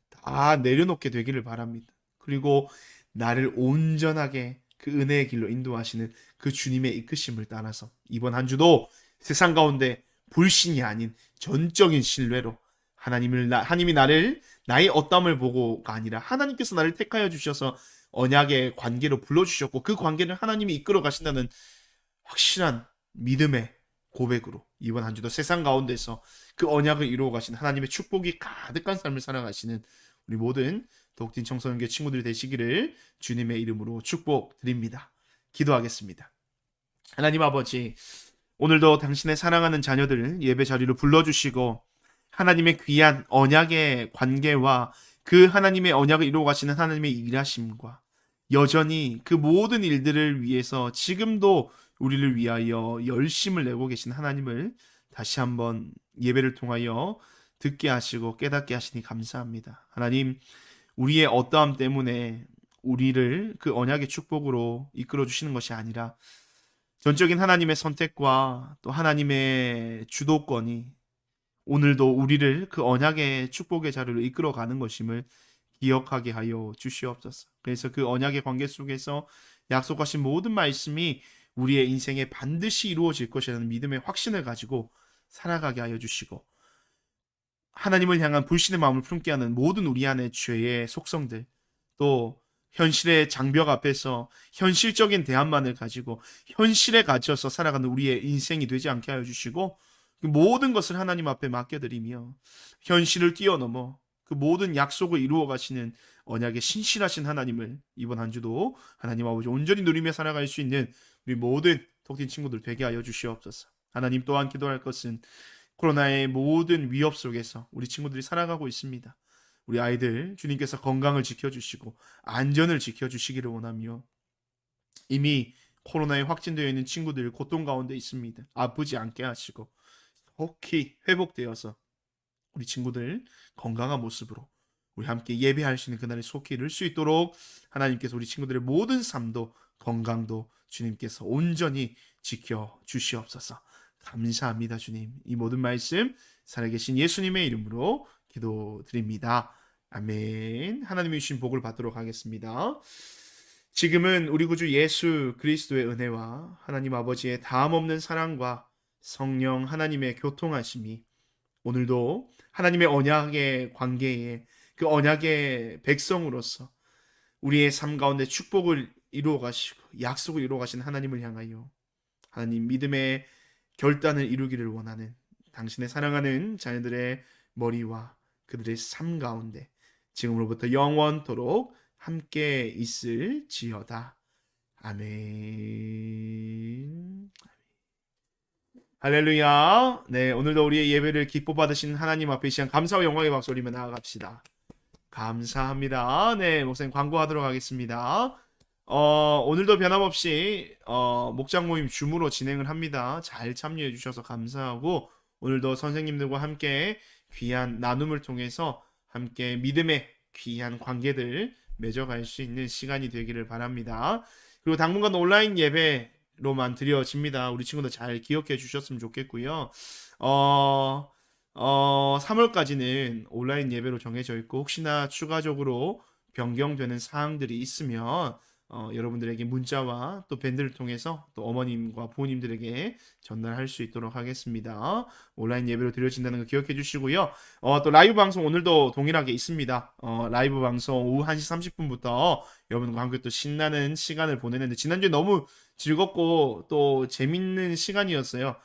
다 내려놓게 되기를 바랍니다. 그리고 나를 온전하게 그 은혜의 길로 인도하시는 그 주님의 이끄심을 따라서 이번 한 주도 세상 가운데 불신이 아닌 전적인 신뢰로 하나님이 나를 나의 어떠함을 보고가 아니라 하나님께서 나를 택하여 주셔서 언약의 관계로 불러주셨고 그 관계를 하나님이 이끌어 가신다는 확실한 믿음의 고백으로 이번 한 주도 세상 가운데서 그 언약을 이루어 가신 하나님의 축복이 가득한 삶을 살아가시는 우리 모든 독진 청소년교 친구들이 되시기를 주님의 이름으로 축복드립니다. 기도하겠습니다. 하나님 아버지, 오늘도 당신의 사랑하는 자녀들 예배 자리로 불러주시고 하나님의 귀한 언약의 관계와 그 하나님의 언약을 이루어 가시는 하나님의 일하심과 여전히 그 모든 일들을 위해서 지금도 우리를 위하여 열심을 내고 계신 하나님을 다시 한번 예배를 통하여 듣게 하시고 깨닫게 하시니 감사합니다. 하나님, 우리의 어떠함 때문에 우리를 그 언약의 축복으로 이끌어 주시는 것이 아니라 전적인 하나님의 선택과 또 하나님의 주도권이 오늘도 우리를 그 언약의 축복의 자리로 이끌어가는 것임을 기억하게 하여 주시옵소서. 그래서 그 언약의 관계 속에서 약속하신 모든 말씀이 우리의 인생에 반드시 이루어질 것이라는 믿음의 확신을 가지고 살아가게 하여 주시고, 하나님을 향한 불신의 마음을 품게 하는 모든 우리 안의 죄의 속성들, 또 현실의 장벽 앞에서 현실적인 대안만을 가지고 현실에 갇혀서 살아가는 우리의 인생이 되지 않게 하여 주시고, 그 모든 것을 하나님 앞에 맡겨드리며 현실을 뛰어넘어 그 모든 약속을 이루어 가시는 언약의 신실하신 하나님을 이번 한 주도 하나님 아버지 온전히 누리며 살아갈 수 있는 우리 모든 독진 친구들 되게 하여 주시옵소서. 하나님, 또한 기도할 것은 코로나의 모든 위협 속에서 우리 친구들이 살아가고 있습니다. 우리 아이들 주님께서 건강을 지켜주시고 안전을 지켜주시기를 원하며, 이미 코로나에 확진되어 있는 친구들 고통 가운데 있습니다. 아프지 않게 하시고 속히 회복되어서 우리 친구들 건강한 모습으로 우리 함께 예배할 수 있는 그날이 속히 이룰 수 있도록 하나님께서 우리 친구들의 모든 삶도 건강도 주님께서 온전히 지켜주시옵소서. 감사합니다. 주님, 이 모든 말씀 살아계신 예수님의 이름으로 기도드립니다. 아멘. 하나님이 주신 복을 받도록 하겠습니다. 지금은 우리 구주 예수 그리스도의 은혜와 하나님 아버지의 다함없는 사랑과 성령 하나님의 교통하심이 오늘도 하나님의 언약의 관계에 그 언약의 백성으로서 우리의 삶 가운데 축복을 이루어 가시고 약속을 이루어 가신 하나님을 향하여 하나님 믿음의 결단을 이루기를 원하는 당신의 사랑하는 자녀들의 머리와 그들의 삶 가운데 지금으로부터 영원토록 함께 있을지어다. 아멘. 할렐루야. 네, 오늘도 우리의 예배를 기뻐 받으신 하나님 앞에 이 시간 감사와 영광의 박수 올리며 나아갑시다. 감사합니다. 네, 목사님 광고하도록 하겠습니다. 오늘도 변함없이 목장 모임 줌으로 진행을 합니다. 잘 참여해 주셔서 감사하고, 오늘도 선생님들과 함께 귀한 나눔을 통해서 함께 믿음의 귀한 관계들 맺어갈 수 있는 시간이 되기를 바랍니다. 그리고 당분간 온라인 예배로만 드려집니다. 우리 친구들 잘 기억해 주셨으면 좋겠고요. 3월까지는 온라인 예배로 정해져 있고, 혹시나 추가적으로 변경되는 사항들이 있으면 여러분들에게 문자와 또 밴드를 통해서 또 어머님과 부모님들에게 전달할 수 있도록 하겠습니다. 온라인 예배로 드려진다는 거 기억해 주시고요. 또 라이브 방송 오늘도 동일하게 있습니다. 라이브 방송 오후 1시 30분부터 여러분과 함께 또 신나는 시간을 보내는데, 지난주에 너무 즐겁고 또 재밌는 시간이었어요.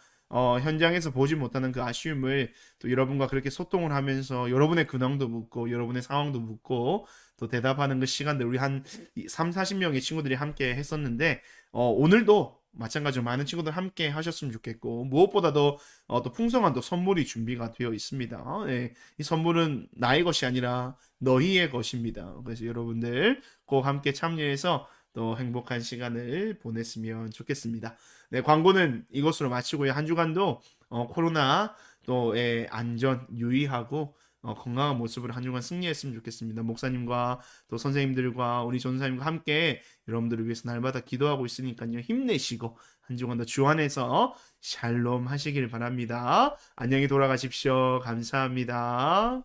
현장에서 보지 못하는 그 아쉬움을 또 여러분과 그렇게 소통을 하면서 여러분의 근황도 묻고 여러분의 상황도 묻고 또 대답하는 그 시간들 우리 한 30-40명의 친구들이 함께 했었는데, 오늘도 마찬가지로 많은 친구들 함께 하셨으면 좋겠고, 무엇보다도 또 풍성한 또 선물이 준비가 되어 있습니다. 네, 이 선물은 나의 것이 아니라 너희의 것입니다. 그래서 여러분들 꼭 함께 참여해서 또 행복한 시간을 보냈으면 좋겠습니다. 네, 광고는 이것으로 마치고요. 한 주간도 코로나 또의 안전 유의하고 건강한 모습으로 한 주간 승리했으면 좋겠습니다. 목사님과 또 선생님들과 우리 전사님과 함께 여러분들을 위해서 날마다 기도하고 있으니까요. 힘내시고 한 주간 더 주 안에서 샬롬 하시길 바랍니다. 안녕히 돌아가십시오. 감사합니다.